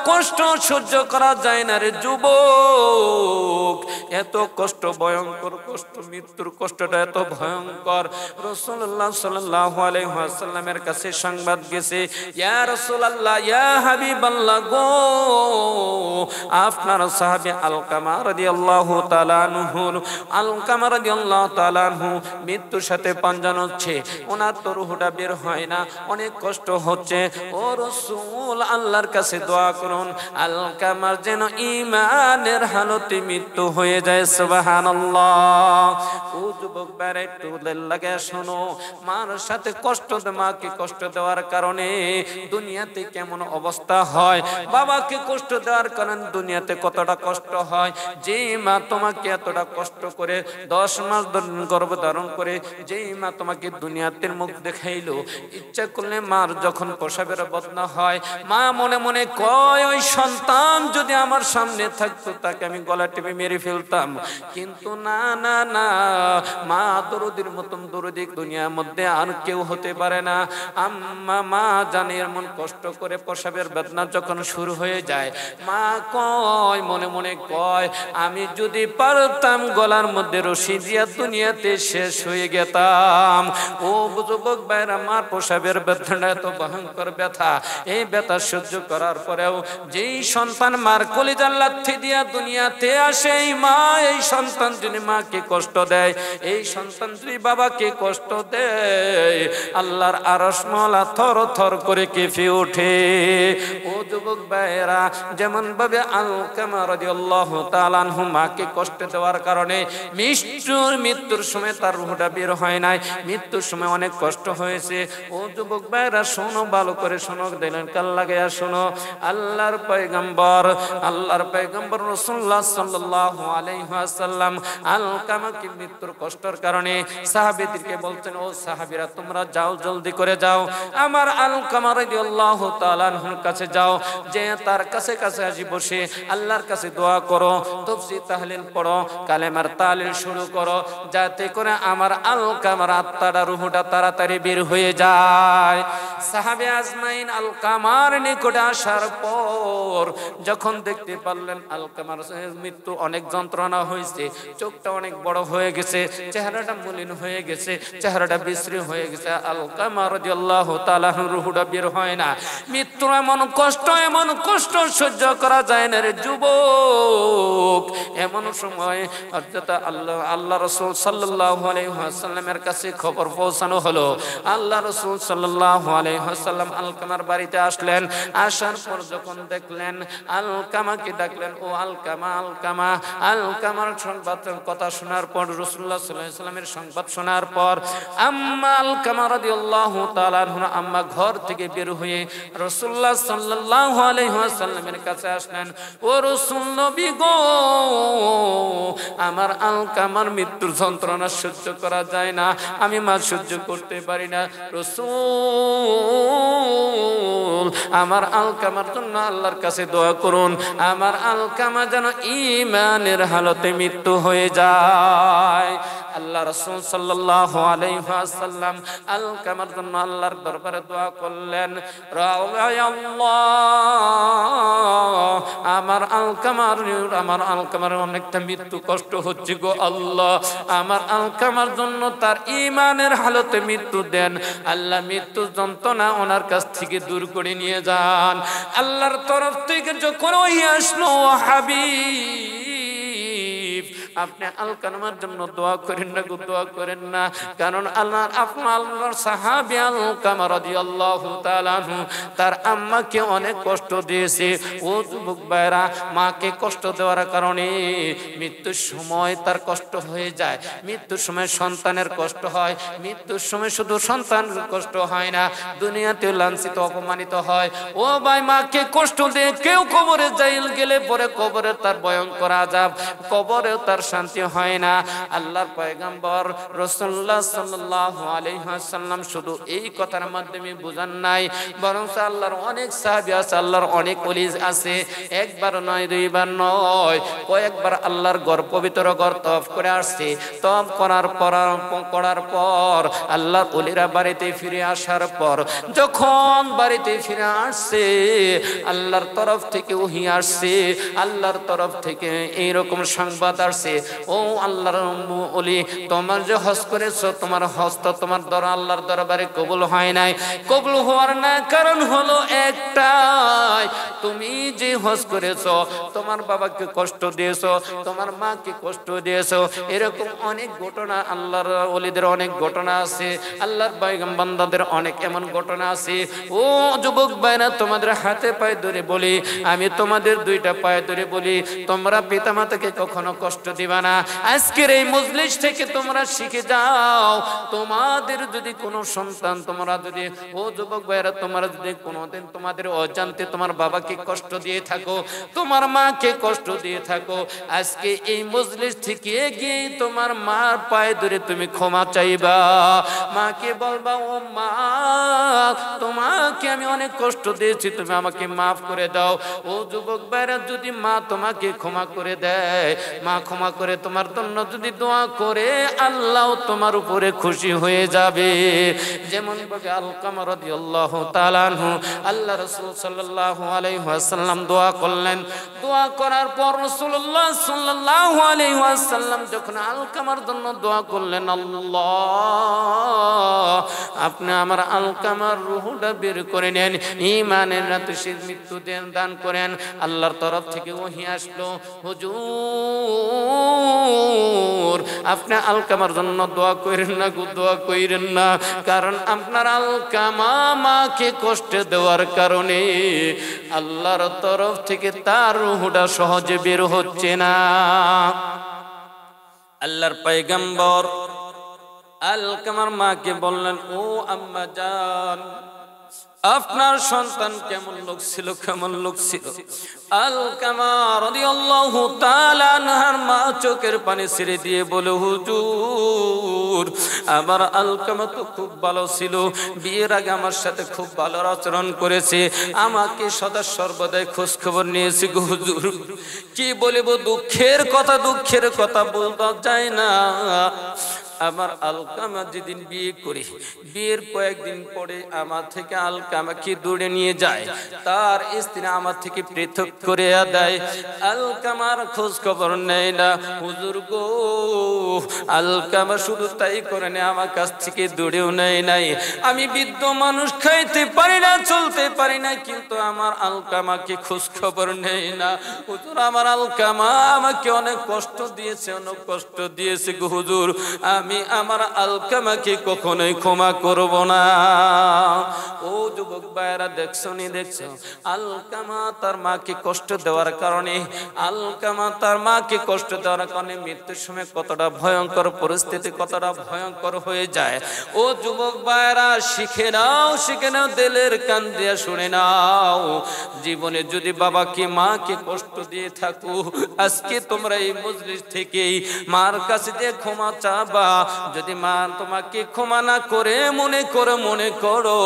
কষ্ট সহ্য করা যায় না রে যুবক, এত কষ্ট, ভয়ঙ্কর কষ্ট, মৃত্যুর কষ্টটা এত ভয়ঙ্কর। রাসূলুল্লাহ সাল্লাল্লাহু আলাইহি ওয়াসাল্লামের কাছে সংবাদ গেছে, ইয়া রাসূলুল্লাহ, ইয়া হাবিবাল্লাহ গো, আপনার সাহাবী আলকামা রাদিয়াল্লাহু তাআলা আনহু মৃত্যুর সাথে পাঞ্জান হচ্ছে, ওনার তো রূহটা বের হয় না, অনেক কষ্ট হচ্ছে। ও রাসূল, আল্লাহর কাছে দোয়া করুন আলকামার যেন ঈমানের হালতে মৃত্যু হয়ে যায়। সুবহানাল্লাহ। ও যুবক ভাইরা, একটু দিল লাগে শোনো, মার সাথে মাকে কষ্ট দেওয়ার কারণে দুনিয়াতে কেমন অবস্থা হয়, বাবাকে কষ্ট দেওয়ার কারণে দুনিয়াতে কতটা কষ্ট হয়। যে মা তোমাকে এতটা কষ্ট করে 10 মাস গর্ভধারণ করে, যেই মা তোমাকে দুনিয়াতে মুখ দেখাইলো, ইচ্ছা করলে মার যখন প্রসবের বদনা হয়, মা মনে মনে কয়, ওই সন্তান যদি আমার সামনে থাকতো তাকে আমি গলা টিপে মেরে ফেলতাম। কিন্তু না না না, মা দরদির মতন দরদি দুনিয়ার মধ্যে আর কেউ হতে পারে না। মা জানে এমন কষ্ট করে প্রসবের বেদনা যখন শুরু হয়ে যায়, মা কয়, মনে মনে কয়, আমি যদি পারতাম গলার মধ্যে রশি দিয়া দুনিয়াতে শেষ হয়ে গেতাম। ও যুবক ভাইরা, মার প্রসবের বেদনা এত ভয়ঙ্কর ব্যথা, এই ব্যথা সহ্য করার পরেও যেই সন্তান মার কলিজার লাথি দিয়া দুনিয়াতে আসে, এই মা, এই সন্তান যদি মাকে কষ্ট দেয়, এই সন্তান যদি বাবাকে কষ্ট দেয়, আল্লাহর আরশ মওলা থর থর করে কেঁপে ওঠে। ও যুবক ভাইরা, যেমন ভাবে আলকামা রাদিয়াল্লাহু তাআলা আনহু মাকে কষ্ট দেওয়ার কারণে মৃত্যুর সময় তার রূহটা বের হয় নাই, মৃত্যুর সময় অনেক কষ্ট হয়েছে। ও যুবক ভাইরা, শোনো, ভালো করে শোনো, দিলেন কান লাগাইয়া শোনো। আল্লাহর পয়গম্বর রাসূলুল্লাহ সাল্লাল্লাহু আলাইহি ওয়াসাল্লাম আলকামাকে মৃত্যুর কষ্টের কারণে সাহাবীদেরকে বলতেন, ও সাহাবীরা তোমরা যাও, জলদি করে যাও, আমার আলকামা রাদিয়াল্লাহু তাআলা আনহুর কাছে যাও, যে তার কাছে আসি বসে আল্লাহর কাছে দোয়া করো, তাফসীর তাহলিল পড়ো, কালেমার তাহলিল শুরু করো, যাতে করে আমার আলকামার আত্মাটা রূহটা তাড়াতাড়ি বের হয়ে যায়। সাহাবে আজমাইন আলকামার নিকটে আসার পর যখন দেখতে পারলেন আলকামার মৃত্যু, অনেক যন্ত্রণা হয়েছে, চোখটা অনেক বড় হয়ে গেছে, চেহারাটা মলিন হয়ে গেছে, চেহারাটা বিশ্রী হয়ে গেছে, আলকামা রাদিয়াল্লাহু তাআলা রূহটা বের হয় না। মৃত্যু এমন কষ্ট সহ্য করা যায় না রে যুবক। এমন সময় হযরত আল্লাহ রাসূল সাল্লাল্লাহু আলাইহি ওয়াসাল্লামের কাছে খবর পৌঁছানো হলো। আল্লাহ রাসূল সাল্লাল্লাহু আলাইহি ওয়াসাল্লাম আলকামার বাড়িতে আসলেন। আসার পর যখন দেখলেন, আলকামাকে ডাকলেন, ও আলকামা, আলকামা। আলকামার সংবাদ কথা শোনার পর, রাসূলুল্লাহ সাল্লাল্লাহু আলাইহি ওয়াসাল্লামের সংবাদ শোনার পর আম্মা আলকামা রাদিয়াল্লাহু তাআলা আনহা আম্মা ঘর থেকে বের হয়ে রাসূলুল্লাহ সাল্লাল্লাহু আলাইহি ওয়াসাল্লামের কাছে আসলেন। ও রাসূল নবী গো, আমার আলকামার মৃত্যুর যন্ত্রণা সহ্য করা যায় না, আমি মা সহ্য করতে পারি না। রাসূল, আমার আলকামার জন্য আল্লাহর কাছে দোয়া করুন, আমার আলকামা যেন ঈমানের হালতে মৃত্যু হয়ে যায়। আল্লাহ রাসূল সাল্লাল্লাহু আলাইহি ওয়াসাল্লাম আলকামার জন্য আল্লাহর দরবারে দোয়া করলেন। আমার আলকামার অনেকটা মৃত্যু কষ্ট হচ্ছে গো আল্লাহ, আমার আলকামার জন্য তার ঈমানের হালতে মৃত্যু দেন আল্লাহ, মৃত্যু যন্ত্রণা ওনার কাছ থেকে দূর করে নিয়ে যান। আল্লাহর তরফ থেকে যখন ওই আসলো, হাবিব আপনি আলকামার জন্য দোয়া করেন না গো, দোয়া করেন না, কারণ আল্লাহর সাহাবী আলকামা রাদিয়াল্লাহু তাআলা আনহু তার আম্মাকে অনেক কষ্ট দিয়েছে। ও যুবক ভাইরা, মাকে কষ্ট দেওয়ার কারণে মৃত্যুর সময় তার কষ্ট হয়ে যায়, মৃত্যুর সময় সন্তানের কষ্ট হয়, মৃত্যুর সময় শুধু সন্তানের কষ্ট হয় না, দুনিয়াতে লাঞ্ছিত অপমানিত হয়। ও ভাই, মাকে কষ্ট দিয়ে কেউ কবরে গেলে পরে কবরে তার ভয়ঙ্কর আযাব, কবরেও তার শান্তি হয় না। আল্লাহর পয়গম্বর রাসূলুল্লাহ সাল্লাল্লাহু আলাইহি ওয়াসাল্লাম শুধু এই কথার মাধ্যমে বুঝান নাই, বরং আল্লাহর অনেক সাহাবী আছে, আল্লাহর অনেক ওলি আছে, একবার নয়, দুইবার নয়, কয়েকবার আল্লাহর ঘর পবিত্র ঘর তওয়াফ করে আসছে। তওয়াফ করার পর আল্লাহর ওলিরা বাড়িতে ফিরে আসার পর যখন বাড়িতে ফিরে আসছে, আল্লাহর তরফ থেকে ওহী আসছে, আল্লাহর তরফ থেকে এইরকম সংবাদ আসছে, ও আল্লাহর ওলি, তোমার যে হজ করেছো, তোমার হজ তো তোমার আল্লাহর দরবারে কবুল হয় নাই। কবুল হওয়ার না কারণ হলো একটাই, তুমি যে হজ করেছো, তোমার বাবাকে কষ্ট দিয়েছো, তোমার মাকে কষ্ট দিয়েছো। এরকম অনেক ঘটনা আল্লাহর ওলিদের অনেক ঘটনা আছে, আল্লাহর বান্দাদের অনেক এমন ঘটনা আছে। ও যুবক ভাইরা, তোমাদের হাতে পায়ে ধরে বলি, আমি তোমাদের দুইটা পায়ে ধরে বলি, তোমরা পিতামাতাকে কখনো কষ্ট দিবা না। আজকের এই মজলিস থেকে তোমরা শিখে যাও, তোমাদের যদি কোনো সন্তান, তোমরা যদি, ও যুবক ভাইরা, তোমরা যদি কোনোদিন তোমাদের অজান্তে তোমার বাবাকে কষ্ট দিয়ে থাকো, তোমার মাকে কষ্ট দিয়ে থাকো, আজকে এই মজলিস থেকে গিয়ে তোমার মার পায়ে ধরে তুমি ক্ষমা চাইবা, মাকে বলবা, ও মা, তোমাকে আমি অনেক কষ্ট দিয়েছি, তুমি আমাকে মাফ করে দাও। ও যুবক ভাইরা, যদি মা তোমাকে ক্ষমা করে দেয়, মা ক্ষমা করে তোমার জন্য যদি দোয়া করে, আল্লাহ তোমার উপরে খুশি হয়ে যাবে। যেমন ভাবে আলকামা রাদিয়াল্লাহু তাআলা আনহু আল্লাহ রাসূল সাল্লাল্লাহু আলাইহি ওয়াসাল্লাম দোয়া করলেন। দোয়া করার পর রাসূলুল্লাহ সাল্লাল্লাহু আলাইহি ওয়াসাল্লাম যখন আলকামার জন্য দোয়া করলেন, আল্লাহ আপনি আমার আলকামার রূহটা বের করে নেন, ঈমানের রাতে সে মৃত্যু দান করেন। আল্লাহর তরফ থেকে ওহী আসলো, হুজুর আপনি আলকামার জন্য দোয়া করেন না গো, দোয়া করেন না, কারণ আপনার আলকামা মাকে কষ্ট দেওয়ার কারণে আল্লাহর তরফ থেকে তার রূহটা সহজে বের হচ্ছে না। আল্লাহর আপনার সন্তান কেমন লোক ছিল, কেমন লোক ছিল। আলকামা রাদিয়াল্লাহু তাআলা আনহার মা চোখের পানি ছেড়ে দিয়ে বলে, হুজুর আমার আলকামা তো খুব ভালো ছিল, বিয়ের আগে আমার সাথে খুব ভালো আচরণ করেছে, আমাকে সদা সর্বদাই খোঁজ খবর নিয়েছে গো হুজুর। কি বলবো, দুঃখের কথা বলতে যায় না। আমার আলকামা যেদিন বিয়ে করে, বিয়ের কয়েকদিন পরে আমার থেকে আলকামাকে দূরে নিয়ে যায়, তার স্ত্রী আমার থেকে পৃথক করে দেয়। আলকামার খোঁজ খবর নেয় না। হুজুর গো, আলকামা শুধু তাই করে না, আমার কাছ থেকে দূরেও নেয় নাই। আমি বৃদ্ধ মানুষ, খাইতে পারি না, চলতে পারি না, কিন্তু আমার আলকামাকে খোঁজ খবর নেয় না। হুজুর আমার আলকামা আমাকে অনেক কষ্ট দিয়েছে, অনেক কষ্ট দিয়েছে গো হুজুর। আমি আমার আলকামাকে কখনোই ক্ষমা করব না। ও যুবক ভাইরা, দেখছো, আলকামা তার মাকে কষ্ট দেওয়ার কারণে, মৃত্যুর সময় কতটা ভয়ঙ্কর পরিস্থিতি, কতটা ভয়ঙ্কর হয়ে যায়। ও যুবক ভাইরা, শিখে নাও, দিলের কান দিয়ে শুনে নাও। জীবনে যদি বাবাকে মাকে কষ্ট দিয়ে থাকো, আজকে তোমরা এই মজলিস থেকেই মার কাছে যে ক্ষমা চাবা। যদি মা তোমাকে ক্ষমা না করে, মনে করো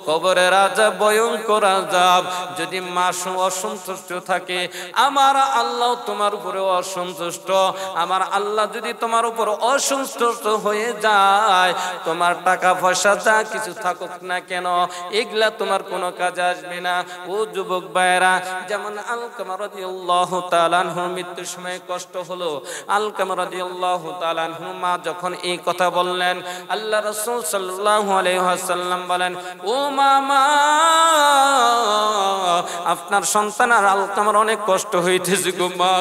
কবরের আযাব, ভয়ঙ্কর আযাব। যদি মা অসন্তুষ্ট থাকে, আমার আল্লাহ তোমার উপরে অসন্তুষ্ট। আমার আল্লাহ যদি তোমার উপর অসন্তুষ্ট হয়ে যায়, তোমার টাকা পয়সা যা কিছু থাকুক না কেন, এগুলা তোমার কোনো কাজে আসবে না। ও যুবক ভাইরা, যেমন আলকামা রাদিয়াল্লাহু তাআলা আনহুর মৃত্যুর সময় কষ্ট হলো, আলকামা রাদিয়াল্লাহু তাআলা আনহুর মা যখন এই কথা বললেন, আল্লাহ রাসূল সাল্লাল্লাহু আলাইহি ওয়াসাল্লাম বলেন, ও মামা, আপনার সন্তান আর আলকামার অনেক কষ্ট হইতেছে গো মা,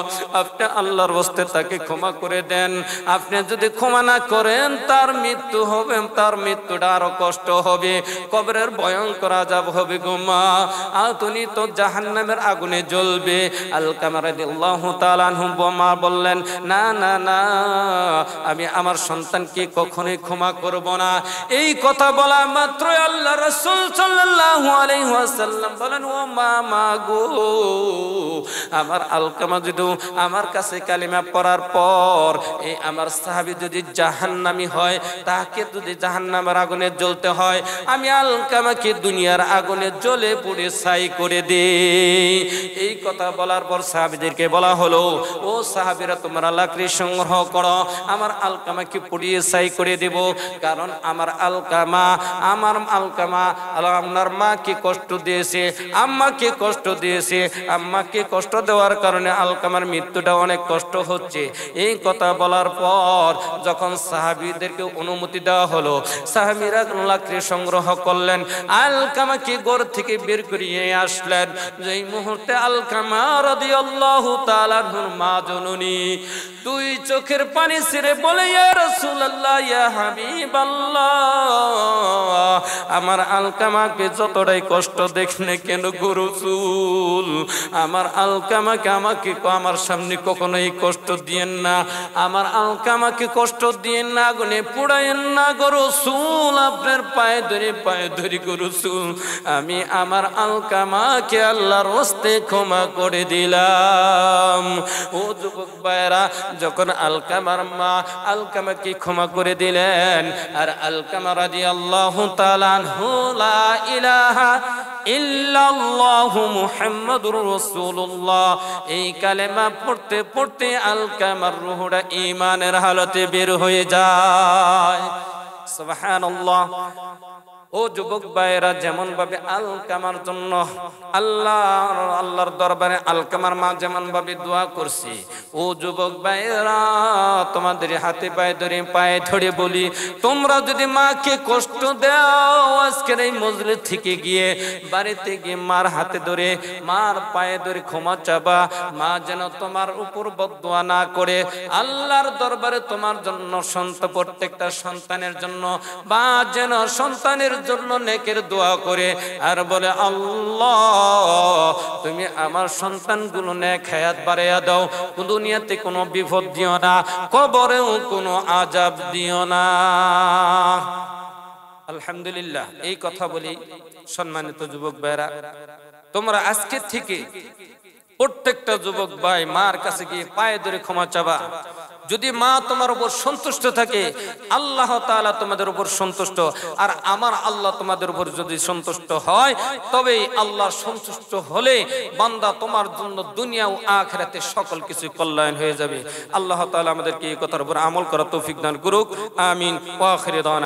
আপনি আল্লাহর ওয়াস্তে তাকে ক্ষমা করে দেন। আপনি যদি ক্ষমা না করেন, তার মৃত্যু হবে, তার মৃত্যুটা আরো কষ্ট হবে, কবরের ভয়ঙ্কর আযাব হবে গো মা, আর তুমি তো জাহান্নামের আগুনে জ্বলবে। আলকামা রাদিয়াল্লাহু তাআলা আনহু মা বললেন, না না না, আমি আমার সন্তানকে কখনোই ক্ষমা করব না। এই কথা বলা মাত্র আল্লাহ রাসূল সাল্লাল্লাহু আলাইহি ওয়াসাল্লাম বলেন, ও মা গো, আমার আলকামা যদি আমার কাছে কালিমা পড়ার পর এই আমার সাহাবী যদি জাহান্নামী হয়, তাকে যদি জাহান্নামের আগুনে জ্বলতে হয়, আমি আলকামাকে দুনিয়ার আগুনে জ্বলে পুড়ে ছাই করে দেই। এই কথা বলার পর সাহাবীদেরকে বলা হলো, ও সাহাবীরা, তোমরা লাকড়ি সংগ্রহ করো, আমার আলকামাকে পুড়িয়ে ছাই করে দেব। কারণ আমার আলকামা আপনার মাকে কষ্ট দিয়েছে, আম্মাকে কষ্ট দিয়েছে, আম্মাকে কষ্ট দেওয়ার কারণে আলকামার মৃত্যুটা অনেক কষ্ট হচ্ছে। এই কথা বলার পর যখন সাহাবীদেরকে অনুমতি দেওয়া হলো, সাহাবীরা লাকড়ি সংগ্রহ করলেন, আলকামাকে ঘর থেকে বের করিয়ে আসলেন। যেই মুহূর্তে আলকামা রাদিয়াল্লাহু তাআলা আনহুর মা জননী দুই চোখের পানি ছেড়ে বলে, ইয়া রাসূলুল্লাহ, ইয়া হাবিবাল্লাহ, আমার আলকামাকে যতটাই কষ্ট দেখনে কেন গো রাসূল, আমার আলকামাকে আমার সামনে কখনোই কষ্ট দিয়েন না, আমার আলকামাকে কষ্ট দিয়েন না, আগুনে পোড়ায়েন না গো রাসূল, আপনার পায়ে ধরে গো রাসূল, আমি আমার আলকামাকে আল্লাহর ওয়াস্তে ক্ষমা করে দিলাম। ও যুবক ভাইরা, যখন আলকামার মা আলকামাকে ক্ষমা করে দিলেন, আর আলকামা রাদিয়াল্লাহু তাআলা আনহু লা ইলাহা ইল্লাল্লাহু মুহাম্মাদুর রাসূলুল্লাহ এই কালেমা পড়তে পড়তে আলকামার রূহটা ঈমানের হালতে বের হয়ে যায়। সুবহানাল্লাহ। ও যুবক ভাইরা, যেমন ভাবে আলকামার জন্য আল্লাহর দরবারে আলকামার মা যেমন ভাবে দোয়া করছে, ও যুবক ভাইরা, তোমাদের হাতে পায়ে ধরে বলি, তোমরা যদি মাকে কষ্ট দাও, আজকের এই মজলিস থেকে গিয়ে বাড়িতে গিয়ে মার হাতে ধরে, মার পায়ে ধরে ক্ষমা চাবা, মা যেন তোমার উপর বদদোয়া না করে, আল্লাহর দরবারে তোমার জন্য প্রত্যেকটা সন্তানের জন্য মা যেন সন্তানের জন্য নেকের দোয়া করে আর বলে, আল্লাহ তুমি আমার সন্তানগুলো নেক হায়াত বাড়াইয়া দাও, দুনিয়াতে কোনো বিপদ দিও না, কবরেও কোনো আযাব দিও না। আলহামদুলিল্লাহ, এই কথা বলি সম্মানিত যুবক ভাইরা, তোমরা আজকে থেকে প্রত্যেকটা যুবক ভাই মার কাছে গিয়ে পায়ে ধরে ক্ষমা চাবা। যদি মা তোমার উপর সন্তুষ্ট থাকে, আল্লাহ তাআলা তোমাদের উপর সন্তুষ্ট, আর আমার আল্লাহ তোমাদের উপর যদি সন্তুষ্ট হয়, তবে আল্লাহ সন্তুষ্ট হলে বান্দা তোমার জন্য দুনিয়া ও আখিরাতে সকল কিছু কল্যাণ হয়ে যাবে। আল্লাহ তাআলা আমাদেরকে এই কথার উপর আমল করার তৌফিক দান করুক। আমিন। ওয়া আখিরু দাওয়ানা।